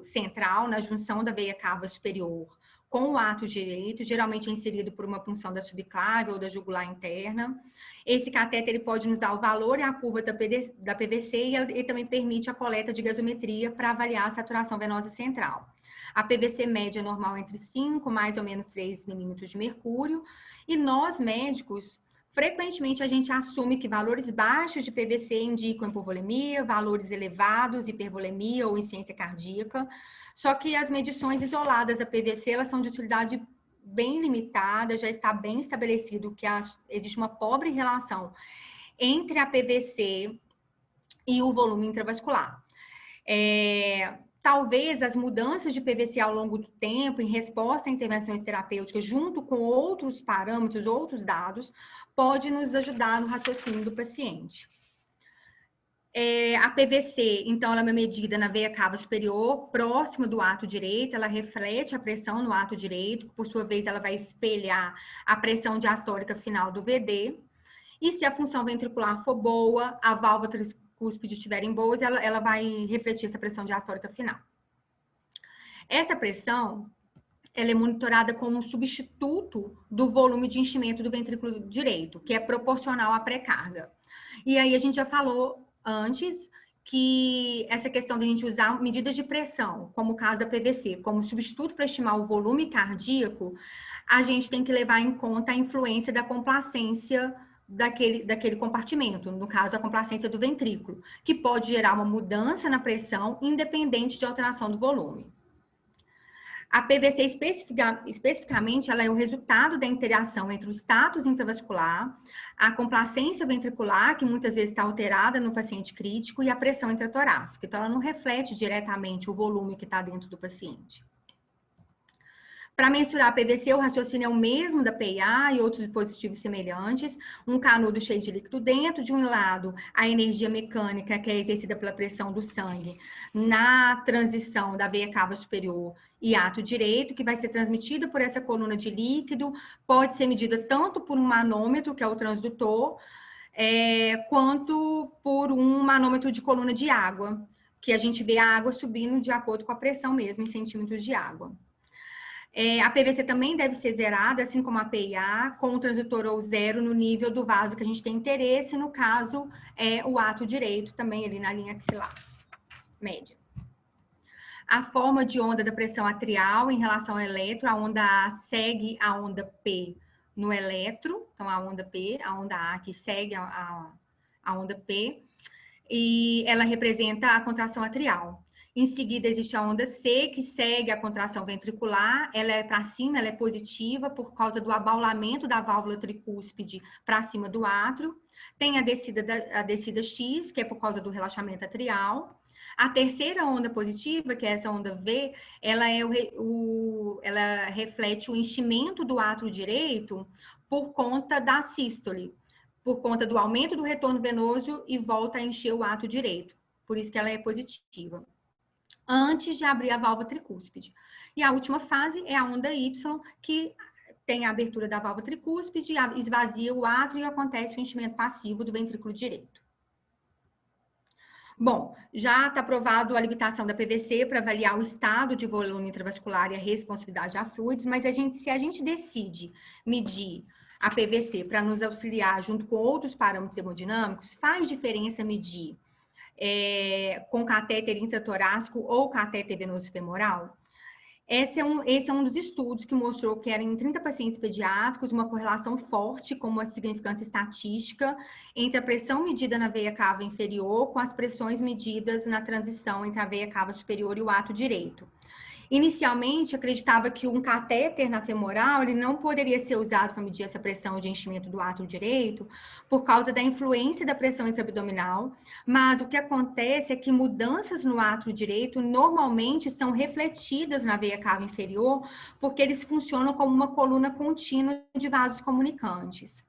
central na junção da veia cava superior com o ato direito, geralmente é inserido por uma punção da subclave ou da jugular interna. Esse catéter ele pode nos dar o valor e a curva da PVC e ele também permite a coleta de gasometria para avaliar a saturação venosa central. A PVC média é normal entre 5 mais ou menos 3 milímetros de mercúrio. E nós, médicos, frequentemente a gente assume que valores baixos de PVC indicam hipovolemia, valores elevados, hipervolemia ou insuficiência cardíaca. Só que as medições isoladas da PVC, elas são de utilidade bem limitada, já está bem estabelecido que existe uma pobre relação entre a PVC e o volume intravascular. Talvez as mudanças de PVC ao longo do tempo, em resposta a intervenções terapêuticas, junto com outros parâmetros, outros dados, pode nos ajudar no raciocínio do paciente. A PVC, então, ela é uma medida na veia cava superior, próxima do ato direito, ela reflete a pressão no ato direito, por sua vez, ela vai espelhar a pressão diastólica final do VD. E se a função ventricular for boa, a válvula tricúspide estiverem boas, ela vai refletir essa pressão diastólica final. Essa pressão, ela é monitorada como um substituto do volume de enchimento do ventrículo direito, que é proporcional à pré-carga. E aí a gente já falou antes que essa questão de a gente usar medidas de pressão, como o caso da PVC, como substituto para estimar o volume cardíaco, a gente tem que levar em conta a influência da complacência daquele compartimento, no caso, a complacência do ventrículo, que pode gerar uma mudança na pressão, independente de alteração do volume. A PVC, especificamente, ela é o resultado da interação entre o status intravascular, a complacência ventricular, que muitas vezes está alterada no paciente crítico, e a pressão intratorácica. Então, ela não reflete diretamente o volume que está dentro do paciente. Para mensurar a PVC, o raciocínio é o mesmo da PIA e outros dispositivos semelhantes. Um canudo cheio de líquido dentro. De um lado, a energia mecânica, que é exercida pela pressão do sangue na transição da veia cava superior e ato direito, que vai ser transmitida por essa coluna de líquido. Pode ser medida tanto por um manômetro, que é o transdutor, quanto por um manômetro de coluna de água, que a gente vê a água subindo de acordo com a pressão mesmo, em centímetros de água. A PVC também deve ser zerada, assim como a PIA, com o transitor ou zero no nível do vaso que a gente tem interesse, no caso, o ato direito, também ali na linha axilar média. A forma de onda da pressão atrial em relação ao eletro, a onda A segue a onda P no eletro, então a onda P, a onda A que segue a onda P, e ela representa a contração atrial. Em seguida, existe a onda C, que segue a contração ventricular. Ela é para cima, ela é positiva por causa do abaulamento da válvula tricúspide para cima do átrio. Tem a descida X, que é por causa do relaxamento atrial. A terceira onda positiva, que é essa onda V, ela reflete o enchimento do átrio direito por conta da sístole, por conta do aumento do retorno venoso e volta a encher o ato direito. Por isso que ela é positiva. Antes de abrir a válvula tricúspide. E a última fase é a onda Y, que tem a abertura da válvula tricúspide, esvazia o átrio e acontece o enchimento passivo do ventrículo direito. Bom, já está aprovado a limitação da PVC para avaliar o estado de volume intravascular e a responsividade a fluidos, mas se a gente decide medir a PVC para nos auxiliar junto com outros parâmetros hemodinâmicos, faz diferença medir com catéter intratorácico ou catéter venoso femoral? Esse é um dos estudos que mostrou que era em 30 pacientes pediátricos uma correlação forte com uma significância estatística entre a pressão medida na veia cava inferior com as pressões medidas na transição entre a veia cava superior e o ato direito. Inicialmente, acreditava que um catéter na femoral ele não poderia ser usado para medir essa pressão de enchimento do átrio direito por causa da influência da pressão intraabdominal, mas o que acontece é que mudanças no átrio direito normalmente são refletidas na veia cava inferior porque eles funcionam como uma coluna contínua de vasos comunicantes.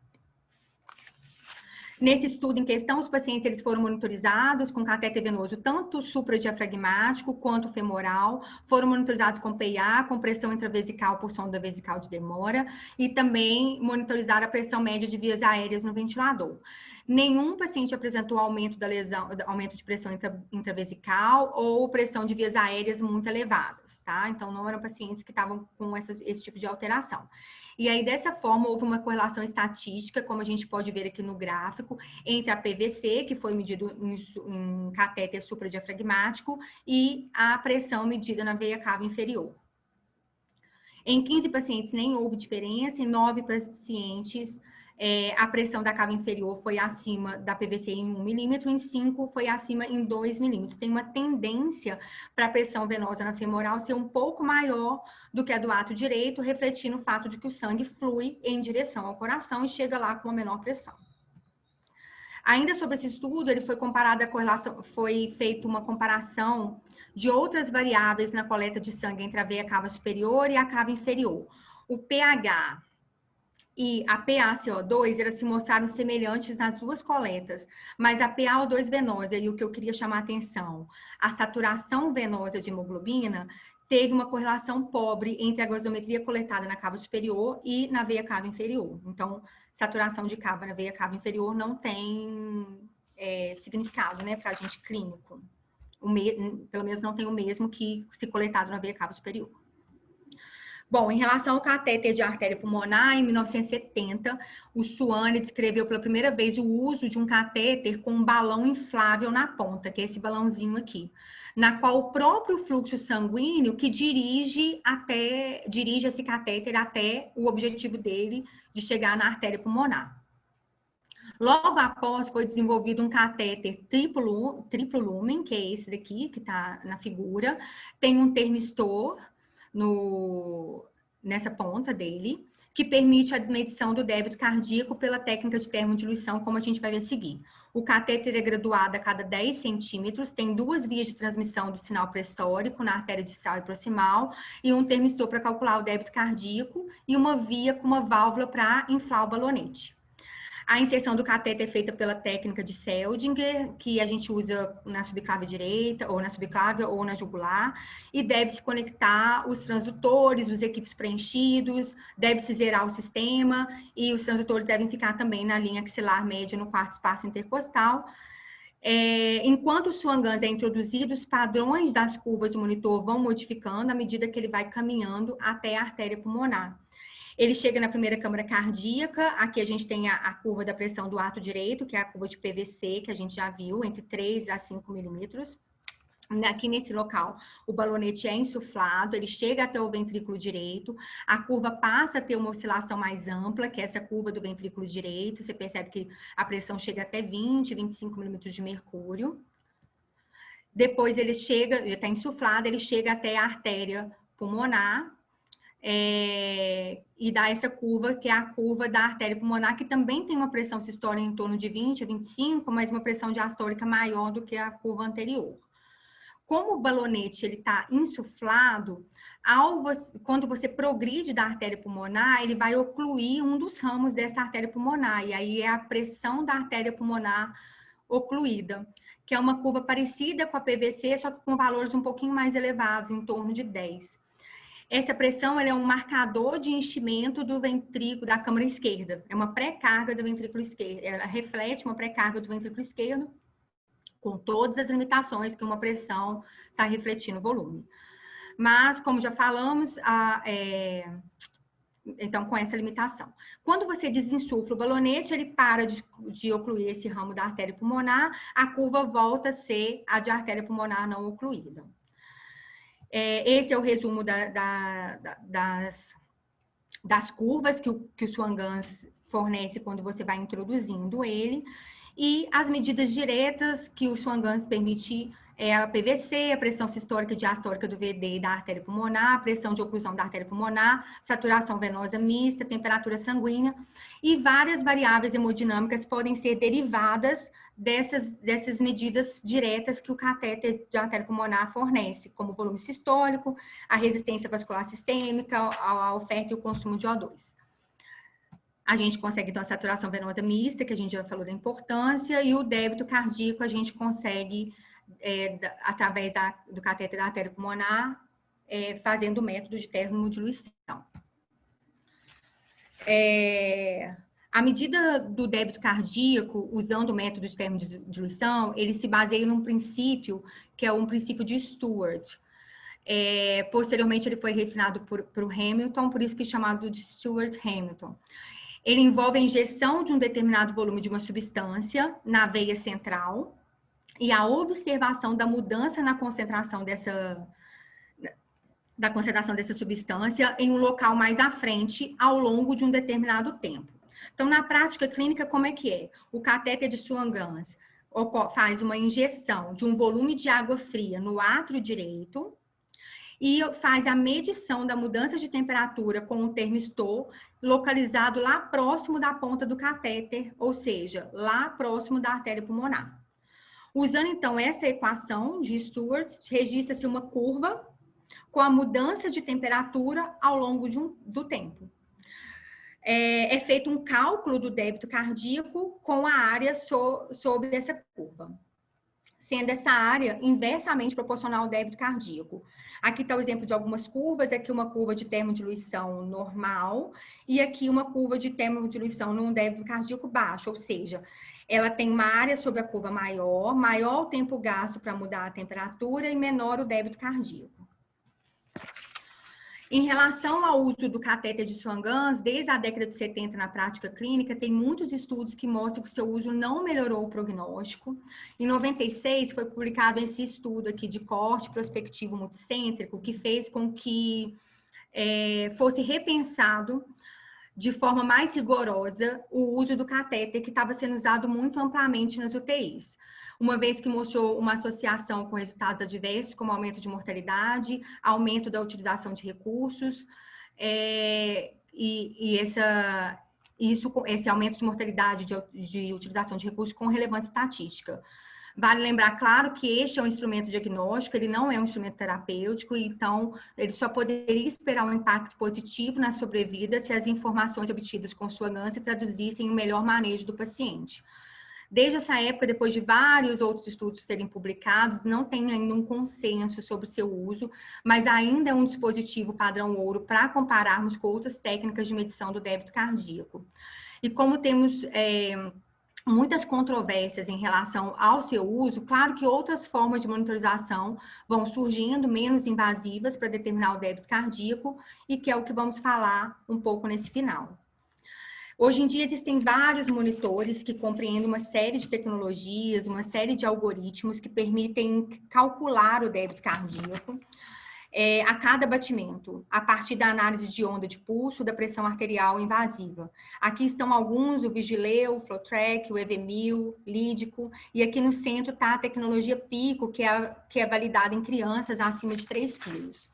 Nesse estudo em questão, os pacientes eles foram monitorizados com catéter venoso, tanto supradiafragmático quanto femoral, foram monitorizados com PIA, com pressão intravesical por sonda vesical de demora, e também monitorizaram a pressão média de vias aéreas no ventilador. Nenhum paciente apresentou aumento da lesão, aumento de pressão intravesical ou pressão de vias aéreas muito elevadas, tá? Então, não eram pacientes que estavam com esse tipo de alteração. E aí, dessa forma, houve uma correlação estatística, como a gente pode ver aqui no gráfico, entre a PVC, que foi medido em catéter supradiafragmático, e a pressão medida na veia cava inferior. Em 15 pacientes nem houve diferença, em 9 pacientes a pressão da cava inferior foi acima da PVC em 1 milímetro, em 5 foi acima em 2 milímetros. Tem uma tendência para a pressão venosa na femoral ser um pouco maior do que a do ato direito, refletindo o fato de que o sangue flui em direção ao coração e chega lá com uma menor pressão. Ainda sobre esse estudo, ele foi comparado a correlação, foi feita uma comparação de outras variáveis na coleta de sangue entre a veia cava superior e a cava inferior. O pH e a PaCO2, elas se mostraram semelhantes nas duas coletas, mas a PaO2 venosa, e o que eu queria chamar a atenção, a saturação venosa de hemoglobina, teve uma correlação pobre entre a gasometria coletada na cava superior e na veia cava inferior. Então, saturação de cava na veia cava inferior não tem significado, né, para a gente clínico. Pelo menos não tem o mesmo que se coletado na veia cava superior. Bom, em relação ao catéter de artéria pulmonar, em 1970, o Suane descreveu pela primeira vez o uso de um catéter com um balão inflável na ponta, que é esse balãozinho aqui, na qual o próprio fluxo sanguíneo que dirige esse catéter até o objetivo dele de chegar na artéria pulmonar. Logo após, foi desenvolvido um catéter triplo lumen, que é esse daqui, que está na figura, tem um termistor nessa ponta dele, que permite a medição do débito cardíaco pela técnica de termodiluição, como a gente vai ver a seguir. O catéter é graduado a cada 10 centímetros, tem 2 vias de transmissão do sinal pré-histórico na artéria distal e proximal, e um termistor para calcular o débito cardíaco, e uma via com uma válvula para inflar o balonete. A inserção do cateter é feita pela técnica de Seldinger, que a gente usa na subclave direita, ou na subclave, ou na jugular, e deve-se conectar os transdutores, os equipos preenchidos, deve-se zerar o sistema, e os transdutores devem ficar também na linha axilar média no quarto espaço intercostal. Enquanto o Swan-Ganz é introduzido, os padrões das curvas do monitor vão modificando à medida que ele vai caminhando até a artéria pulmonar. Ele chega na primeira câmara cardíaca, aqui a gente tem a curva da pressão do ato direito, que é a curva de PVC, que a gente já viu, entre 3 a 5 milímetros. Aqui nesse local, o balonete é insuflado, ele chega até o ventrículo direito, a curva passa a ter uma oscilação mais ampla, que é essa curva do ventrículo direito, você percebe que a pressão chega até 20, 25 milímetros de mercúrio. Depois ele está insuflado, ele chega até a artéria pulmonar, e dá essa curva, que é a curva da artéria pulmonar, que também tem uma pressão sistólica em torno de 20 a 25, mas uma pressão diastólica maior do que a curva anterior. Como o balonete está insuflado, quando você progride da artéria pulmonar, ele vai ocluir um dos ramos dessa artéria pulmonar, e aí é a pressão da artéria pulmonar ocluída, que é uma curva parecida com a PVC, só que com valores um pouquinho mais elevados, em torno de 10. Essa pressão é um marcador de enchimento do ventrículo, da câmara esquerda. É uma pré-carga do ventrículo esquerdo. Ela reflete uma pré-carga do ventrículo esquerdo, com todas as limitações que uma pressão está refletindo o volume. Mas, como já falamos, então, com essa limitação. Quando você desinsufla o balonete, ele para de ocluir esse ramo da artéria pulmonar, a curva volta a ser a de artéria pulmonar não ocluída. Esse é o resumo das curvas que o Swan-Ganz fornece quando você vai introduzindo ele. E as medidas diretas que o Swan-Ganz permite é a PVC, a pressão sistólica e diastólica do VD e da artéria pulmonar, a pressão de oclusão da artéria pulmonar, saturação venosa mista, temperatura sanguínea, e várias variáveis hemodinâmicas podem ser derivadas dessas medidas diretas que o catéter de artéria pulmonar fornece, como o volume sistólico, a resistência vascular sistêmica, a oferta e o consumo de O2. A gente consegue, então, a saturação venosa mista, que a gente já falou da importância, e o débito cardíaco a gente consegue, através do catéter da artéria pulmonar, fazendo o método de termodiluição. A medida do débito cardíaco, usando o método de termodiluição, ele se baseia num princípio, que é um princípio de Stewart. Posteriormente, ele foi refinado por Hamilton, por isso que é chamado de Stewart-Hamilton. Ele envolve a injeção de um determinado volume de uma substância na veia central e a observação da mudança na concentração dessa substância em um local mais à frente ao longo de um determinado tempo. Então, na prática clínica, como é que é? O catéter de Swan-Ganz faz uma injeção de um volume de água fria no átrio direito e faz a medição da mudança de temperatura com o termistor localizado lá próximo da ponta do catéter, ou seja, lá próximo da artéria pulmonar. Usando, então, essa equação de Stewart, registra-se uma curva com a mudança de temperatura ao longo do tempo. É feito um cálculo do débito cardíaco com a área sobre essa curva, sendo essa área inversamente proporcional ao débito cardíaco. Aqui está o exemplo de algumas curvas, aqui uma curva de termodiluição normal e aqui uma curva de termodiluição num débito cardíaco baixo, ou seja, ela tem uma área sobre a curva maior o tempo gasto para mudar a temperatura e menor o débito cardíaco. Em relação ao uso do catéter de Swan-Ganz, desde a década de 70 na prática clínica, tem muitos estudos que mostram que o seu uso não melhorou o prognóstico. Em 96, foi publicado esse estudo aqui de corte prospectivo multicêntrico, que fez com que fosse repensado de forma mais rigorosa o uso do catéter, que estava sendo usado muito amplamente nas UTIs. uma vez que mostrou uma associação com resultados adversos, como aumento de mortalidade, aumento da utilização de recursos, esse aumento de mortalidade de utilização de recursos com relevância estatística. Vale lembrar, claro, que este é um instrumento diagnóstico, ele não é um instrumento terapêutico, então ele só poderia esperar um impacto positivo na sobrevida se as informações obtidas com sua ANSA se traduzissem em um melhor manejo do paciente. Desde essa época, depois de vários outros estudos serem publicados, não tem ainda um consenso sobre seu uso, mas ainda é um dispositivo padrão ouro para compararmos com outras técnicas de medição do débito cardíaco. E como temos muitas controvérsias em relação ao seu uso, claro que outras formas de monitorização vão surgindo, menos invasivas para determinar o débito cardíaco, e que é o que vamos falar um pouco nesse final. Hoje em dia existem vários monitores que compreendem uma série de tecnologias, uma série de algoritmos que permitem calcular o débito cardíaco a cada batimento, a partir da análise de onda de pulso, da pressão arterial invasiva. Aqui estão alguns, o Vigileu, o FlowTrack, o EV1000, Lídico, e aqui no centro está a tecnologia Pico, que é validada em crianças acima de 3 quilos.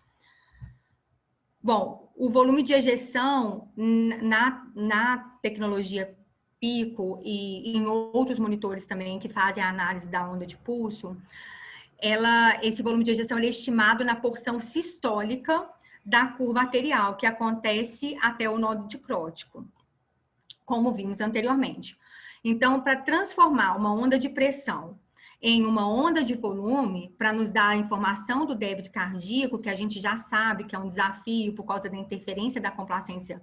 Bom, o volume de ejeção na tecnologia Pico e em outros monitores também que fazem a análise da onda de pulso, esse volume de ejeção é estimado na porção sistólica da curva arterial, que acontece até o nódulo dicrótico, como vimos anteriormente. Então, para transformar uma onda de pressão em uma onda de volume, para nos dar a informação do débito cardíaco, que a gente já sabe que é um desafio por causa da interferência da complacência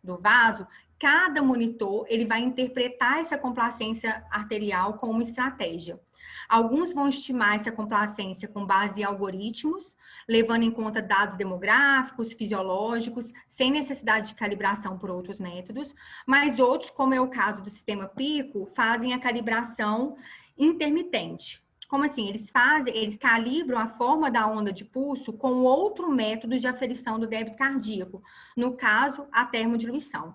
do vaso, cada monitor ele vai interpretar essa complacência arterial como uma estratégia. Alguns vão estimar essa complacência com base em algoritmos, levando em conta dados demográficos, fisiológicos, sem necessidade de calibração por outros métodos, mas outros, como é o caso do sistema Pico, fazem a calibração intermitente. Como assim? Eles calibram a forma da onda de pulso com outro método de aferição do débito cardíaco, no caso, a termodiluição,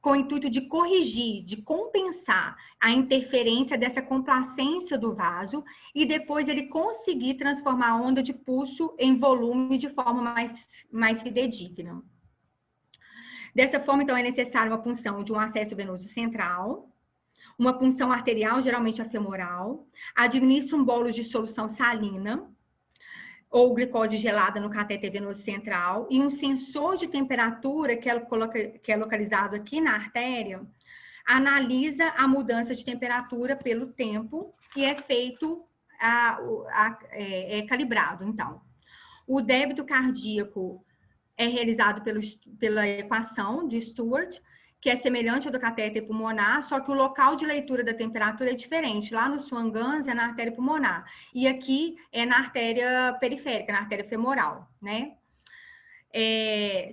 com o intuito de corrigir, de compensar a interferência dessa complacência do vaso e depois ele conseguir transformar a onda de pulso em volume de forma mais fidedigna. Dessa forma, então, é necessária uma punção de um acesso venoso central, uma punção arterial, geralmente a femoral, administra um bolo de solução salina ou glicose gelada no catéter venoso central e um sensor de temperatura que é localizado aqui na artéria, analisa a mudança de temperatura pelo tempo e é feito, calibrado, então. O débito cardíaco é realizado pela equação de Stewart, que é semelhante ao do catéter pulmonar, só que o local de leitura da temperatura é diferente. Lá no Swan-Ganz é na artéria pulmonar, e aqui é na artéria periférica, na artéria femoral, né?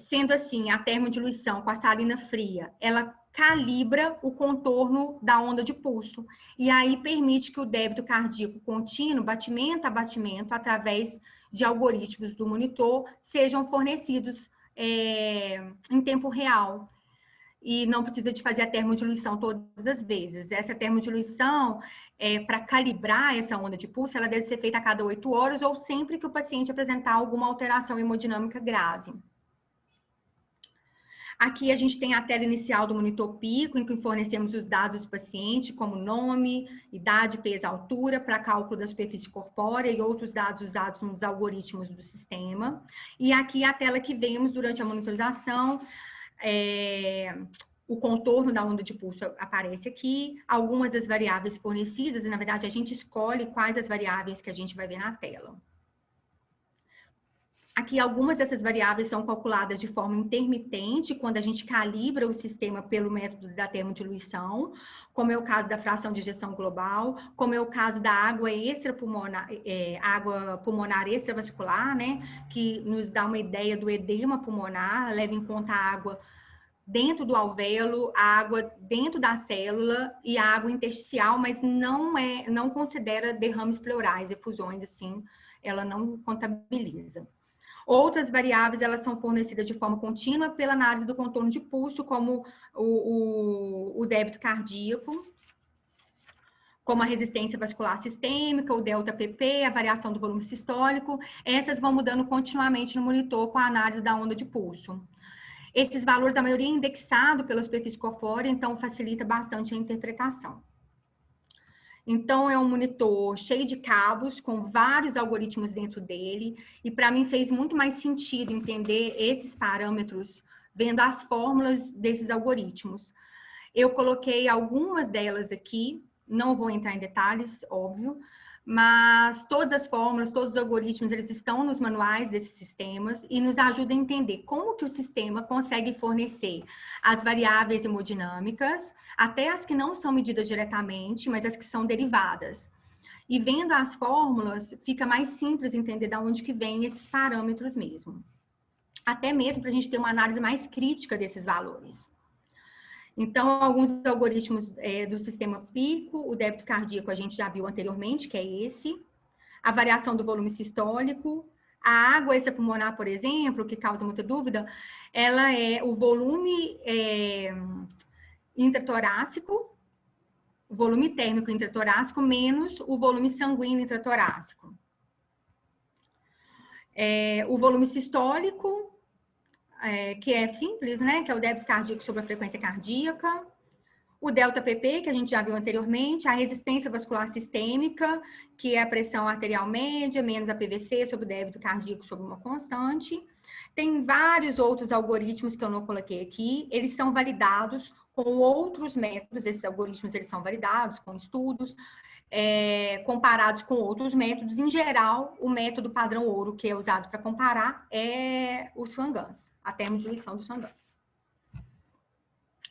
Sendo assim, a termodiluição com a salina fria, ela calibra o contorno da onda de pulso, e aí permite que o débito cardíaco contínuo, batimento a batimento, através de algoritmos do monitor, sejam fornecidos em tempo real, e não precisa de fazer a termodiluição todas as vezes. Essa termodiluição, para calibrar essa onda de pulso, ela deve ser feita a cada 8 horas ou sempre que o paciente apresentar alguma alteração hemodinâmica grave. Aqui a gente tem a tela inicial do monitor Pico, em que fornecemos os dados do paciente, como nome, idade, peso, altura, para cálculo da superfície corpórea e outros dados usados nos algoritmos do sistema. E aqui a tela que vemos durante a monitorização, o contorno da onda de pulso aparece aqui, algumas das variáveis fornecidas, e na verdade a gente escolhe quais as variáveis que a gente vai ver na tela. Aqui algumas dessas variáveis são calculadas de forma intermitente, quando a gente calibra o sistema pelo método da termodiluição, como é o caso da fração de ejeção global, como é o caso da água extrapulmonar, água pulmonar extravascular, né, que nos dá uma ideia do edema pulmonar, leva em conta a água dentro do alvéolo, a água dentro da célula e a água intersticial, mas não considera derrames pleurais, efusões assim, ela não contabiliza. Outras variáveis, elas são fornecidas de forma contínua pela análise do contorno de pulso, como o débito cardíaco, como a resistência vascular sistêmica, o delta-PP, a variação do volume sistólico. Essas vão mudando continuamente no monitor com a análise da onda de pulso. Esses valores, a maioria é indexado pela superfície corpórea, então facilita bastante a interpretação. Então, é um monitor cheio de cabos, com vários algoritmos dentro dele, e para mim fez muito mais sentido entender esses parâmetros vendo as fórmulas desses algoritmos. Eu coloquei algumas delas aqui, não vou entrar em detalhes, óbvio, mas todas as fórmulas, todos os algoritmos, eles estão nos manuais desses sistemas e nos ajudam a entender como que o sistema consegue fornecer as variáveis hemodinâmicas, até as que não são medidas diretamente, mas as que são derivadas. E vendo as fórmulas, fica mais simples entender de onde que vem esses parâmetros mesmo. Até mesmo para a gente ter uma análise mais crítica desses valores. Então, alguns algoritmos do sistema PICO, o débito cardíaco a gente já viu anteriormente, que é esse. A variação do volume sistólico. A água extrapulmonar, por exemplo, que causa muita dúvida, ela é o volume intratorácico, o volume térmico intratorácico, menos o volume sanguíneo intratorácico. O volume sistólico, que é simples, né? Que é o débito cardíaco sobre a frequência cardíaca. O delta-PP, que a gente já viu anteriormente. A resistência vascular sistêmica, que é a pressão arterial média, menos a PVC sobre o débito cardíaco sobre uma constante. Tem vários outros algoritmos que eu não coloquei aqui. Eles são validados com outros métodos. Esses algoritmos, eles são validados com estudos, comparados com outros métodos. Em geral, o método padrão ouro que é usado para comparar é o Swan-Ganz, a termodiluição do Swan-Ganz.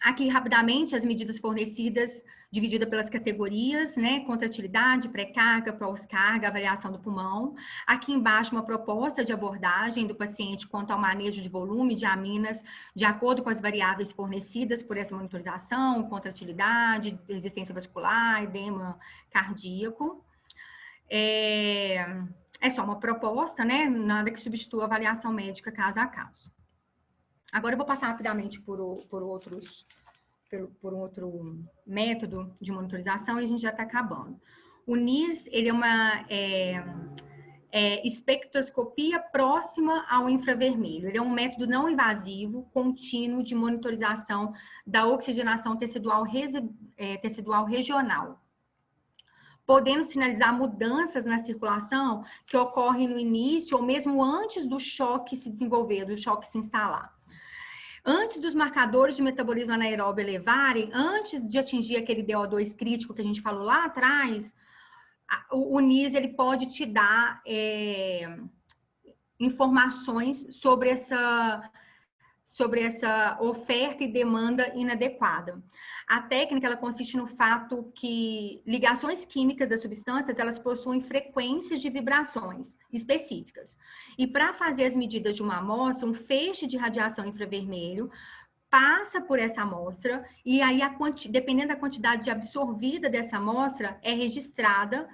Aqui, rapidamente, as medidas fornecidas, dividida pelas categorias, né? Contratilidade, pré-carga, pós-carga, avaliação do pulmão. Aqui embaixo, uma proposta de abordagem do paciente quanto ao manejo de volume de aminas, de acordo com as variáveis fornecidas por essa monitorização, contratilidade, resistência vascular, edema cardíaco. É só uma proposta, né? Nada que substitua a avaliação médica caso a caso. Agora eu vou passar rapidamente por outro método de monitorização e a gente já está acabando. O NIRS, ele é uma espectroscopia próxima ao infravermelho. Ele é um método não invasivo, contínuo de monitorização da oxigenação tecidual regional, podendo sinalizar mudanças na circulação que ocorrem no início ou mesmo antes do choque se desenvolver, do choque se instalar. Antes dos marcadores de metabolismo anaeróbio elevarem, antes de atingir aquele DO2 crítico que a gente falou lá atrás, o NIRS ele pode te dar informações sobre essa oferta e demanda inadequada. A técnica ela consiste no fato que ligações químicas das substâncias elas possuem frequências de vibrações específicas. E para fazer as medidas de uma amostra, um feixe de radiação infravermelho passa por essa amostra e aí, dependendo da quantidade de absorvida dessa amostra, é registrada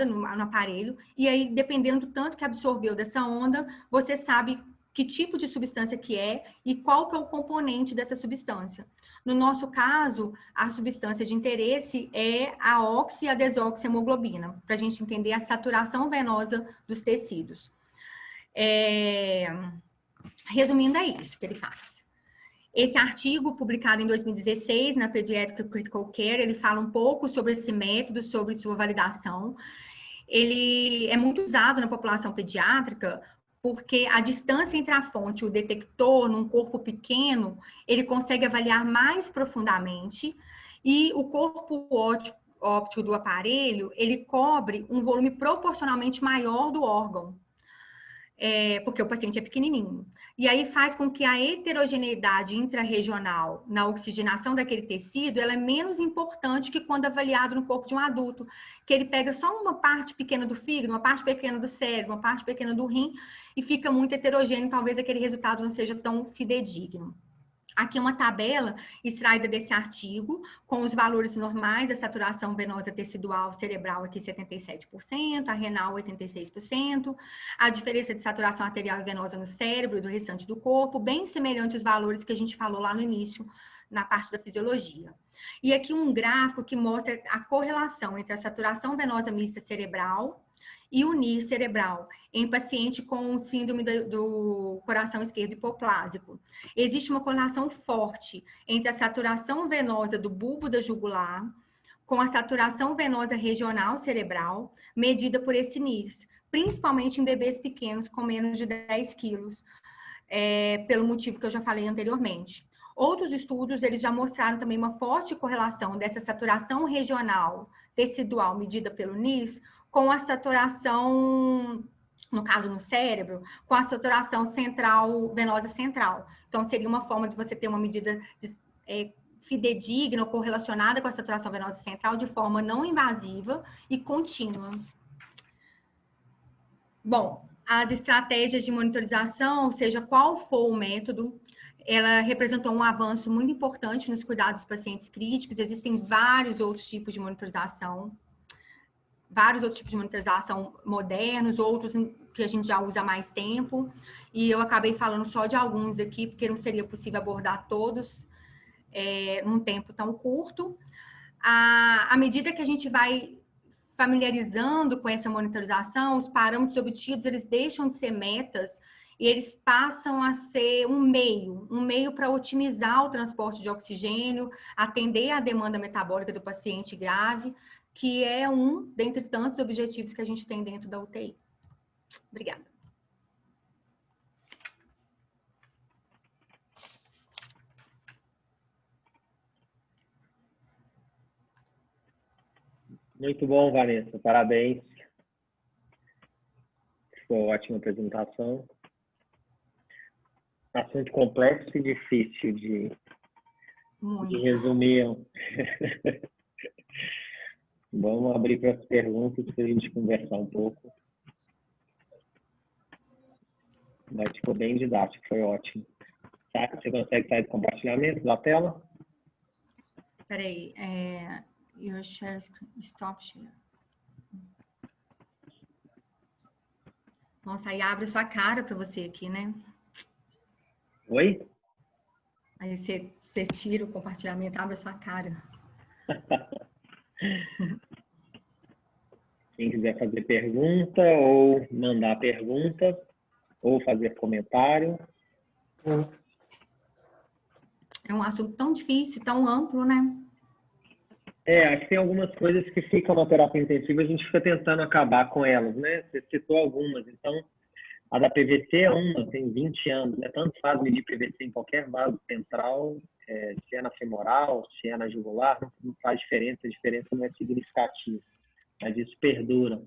no aparelho, e aí, dependendo do tanto que absorveu dessa onda, você sabe que tipo de substância que é e qual que é o componente dessa substância. No nosso caso, a substância de interesse é a oxi e a desoxihemoglobina, para a gente entender a saturação venosa dos tecidos. Resumindo, é isso que ele faz. Esse artigo, publicado em 2016 na Pediatric Critical Care, ele fala um pouco sobre esse método, sobre sua validação. Ele é muito usado na população pediátrica porque a distância entre a fonte e o detector, num corpo pequeno, ele consegue avaliar mais profundamente e o corpo óptico do aparelho, ele cobre um volume proporcionalmente maior do órgão. Porque o paciente é pequenininho. E aí faz com que a heterogeneidade intrarregional na oxigenação daquele tecido, ela é menos importante que quando avaliado no corpo de um adulto, que ele pega só uma parte pequena do fígado, uma parte pequena do cérebro, uma parte pequena do rim, e fica muito heterogêneo, talvez aquele resultado não seja tão fidedigno. Aqui uma tabela extraída desse artigo, com os valores normais da saturação venosa tecidual cerebral aqui 77%, a renal 86%, a diferença de saturação arterial e venosa no cérebro e do restante do corpo, bem semelhante aos valores que a gente falou lá no início, na parte da fisiologia. E aqui um gráfico que mostra a correlação entre a saturação venosa mista cerebral e o NIR cerebral em paciente com síndrome do coração esquerdo hipoplásico. Existe uma correlação forte entre a saturação venosa do bulbo da jugular com a saturação venosa regional cerebral medida por esse NIRS, principalmente em bebês pequenos com menos de 10 quilos, pelo motivo que eu já falei anteriormente. Outros estudos, eles já mostraram também uma forte correlação dessa saturação regional tecidual medida pelo NIRS com a saturação, no caso no cérebro, com a saturação central, venosa central. Então, seria uma forma de você ter uma medida fidedigna ou correlacionada com a saturação venosa central de forma não invasiva e contínua. Bom, as estratégias de monitorização, seja qual for o método, ela representou um avanço muito importante nos cuidados dos pacientes críticos. Existem vários outros tipos de monitorização modernos, outros que a gente já usa há mais tempo. E eu acabei falando só de alguns aqui, porque não seria possível abordar todos num tempo tão curto. À medida que a gente vai familiarizando com essa monitorização, os parâmetros obtidos, eles deixam de ser metas e eles passam a ser um meio para otimizar o transporte de oxigênio, atender à demanda metabólica do paciente grave, que é um dentre tantos objetivos que a gente tem dentro da UTI. Obrigada. Muito bom, Vanessa. Parabéns. Foi uma ótima apresentação. Assunto complexo e difícil de resumir. Vamos abrir para as perguntas para a gente conversar um pouco. Mas ficou bem didático, foi ótimo. Tá? Você consegue sair do compartilhamento da tela? Espera aí. Your share screen. Stop share. Nossa, aí abre sua cara para você aqui, né? Oi? Aí você tira o compartilhamento, abre a sua cara. Quem quiser fazer pergunta ou mandar pergunta ou fazer comentário. É um assunto tão difícil, tão amplo, né? Acho que tem algumas coisas que ficam na terapia intensiva, a gente fica tentando acabar com elas, né? Você citou algumas, então a da PVC é uma, tem 20 anos, né? Tanto faz medir PVC em qualquer vaso central, se é na femoral, se é na jugular, não faz diferença, a diferença não é significativa, mas isso perdura.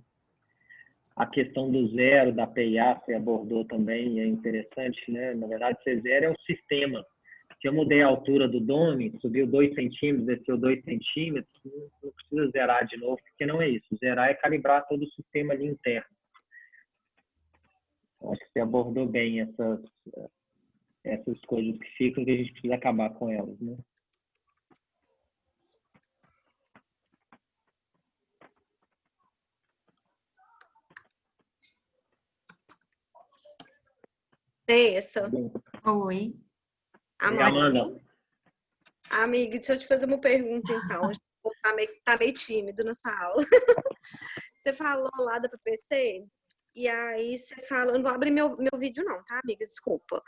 A questão do zero, da PIA, você abordou também, é interessante, né? Na verdade, C0 é o sistema. Se eu mudei a altura do dome, subiu 2 centímetros, desceu 2 centímetros, não precisa zerar de novo, porque não é isso. Zerar é calibrar todo o sistema ali interno. Acho que você abordou bem essas coisas que ficam, que a gente precisa acabar com elas, né? Essa. Oi. Amanda. Amiga, deixa eu te fazer uma pergunta, então. Tá meio tímido nessa aula. Você falou lá da PPC, e aí você falou... Não vou abrir meu vídeo não, tá, amiga? Desculpa.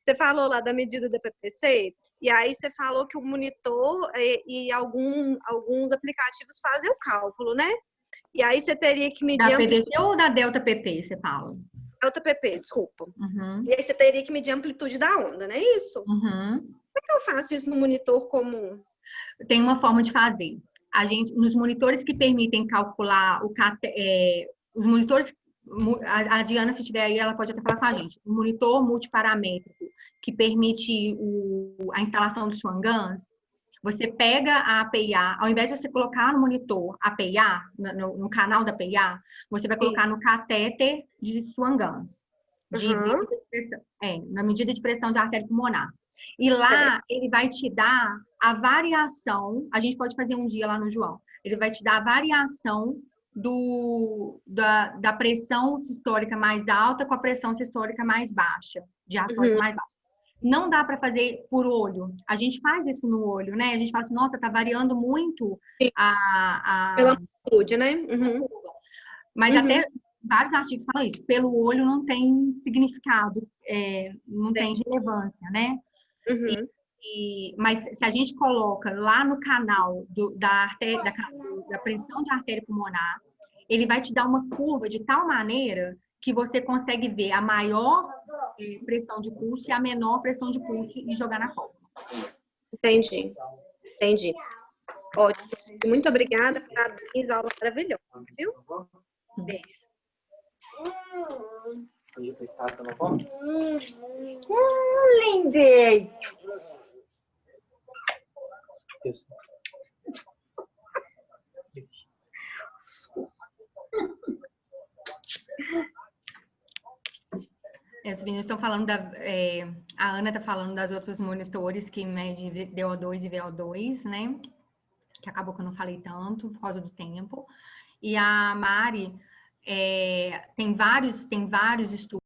Você falou lá da medida da PPC, e aí você falou que o monitor e alguns aplicativos fazem o cálculo, né? E aí você teria que medir... Da PVC ou da Delta PP, você fala? Delta PP, desculpa. Uhum. E aí você teria que medir a amplitude da onda, não é isso? Uhum. Como é que eu faço isso no monitor comum? Tem uma forma de fazer. Nos monitores que permitem calcular os monitores, a Diana, se estiver aí, ela pode até falar com a gente. O monitor multiparamétrico que permite a instalação do Swan-Ganz, você pega a APIA, ao invés de você colocar no monitor a APIA, no canal da APIA, você vai colocar no catéter de Swan-Ganz, na medida de pressão de artéria pulmonar. E lá, ele vai te dar a variação, a gente pode fazer um dia lá no João, ele vai te dar a variação da pressão sistólica mais alta com a pressão sistólica mais baixa, diastólica mais baixa. Não dá para fazer por olho. A gente faz isso no olho, né? A gente fala assim, nossa, tá variando muito Pela amplitude, né? Uhum. Mas até vários artigos falam isso. Pelo olho não tem significado, não tem relevância, né? Uhum. Mas se a gente coloca lá no canal da pressão de artéria pulmonar, ele vai te dar uma curva de tal maneira que você consegue ver a maior pressão de pulso e a menor pressão de pulso e jogar na fórmula. Entendi. Ótimo. Muito obrigada. Parabéns, aula maravilhosa, viu? Beijo. Lindei. As meninas estão falando a Ana está falando das outros monitores que medem DO2 e VO2, né? Que acabou que eu não falei tanto por causa do tempo. E a Mari tem vários estudos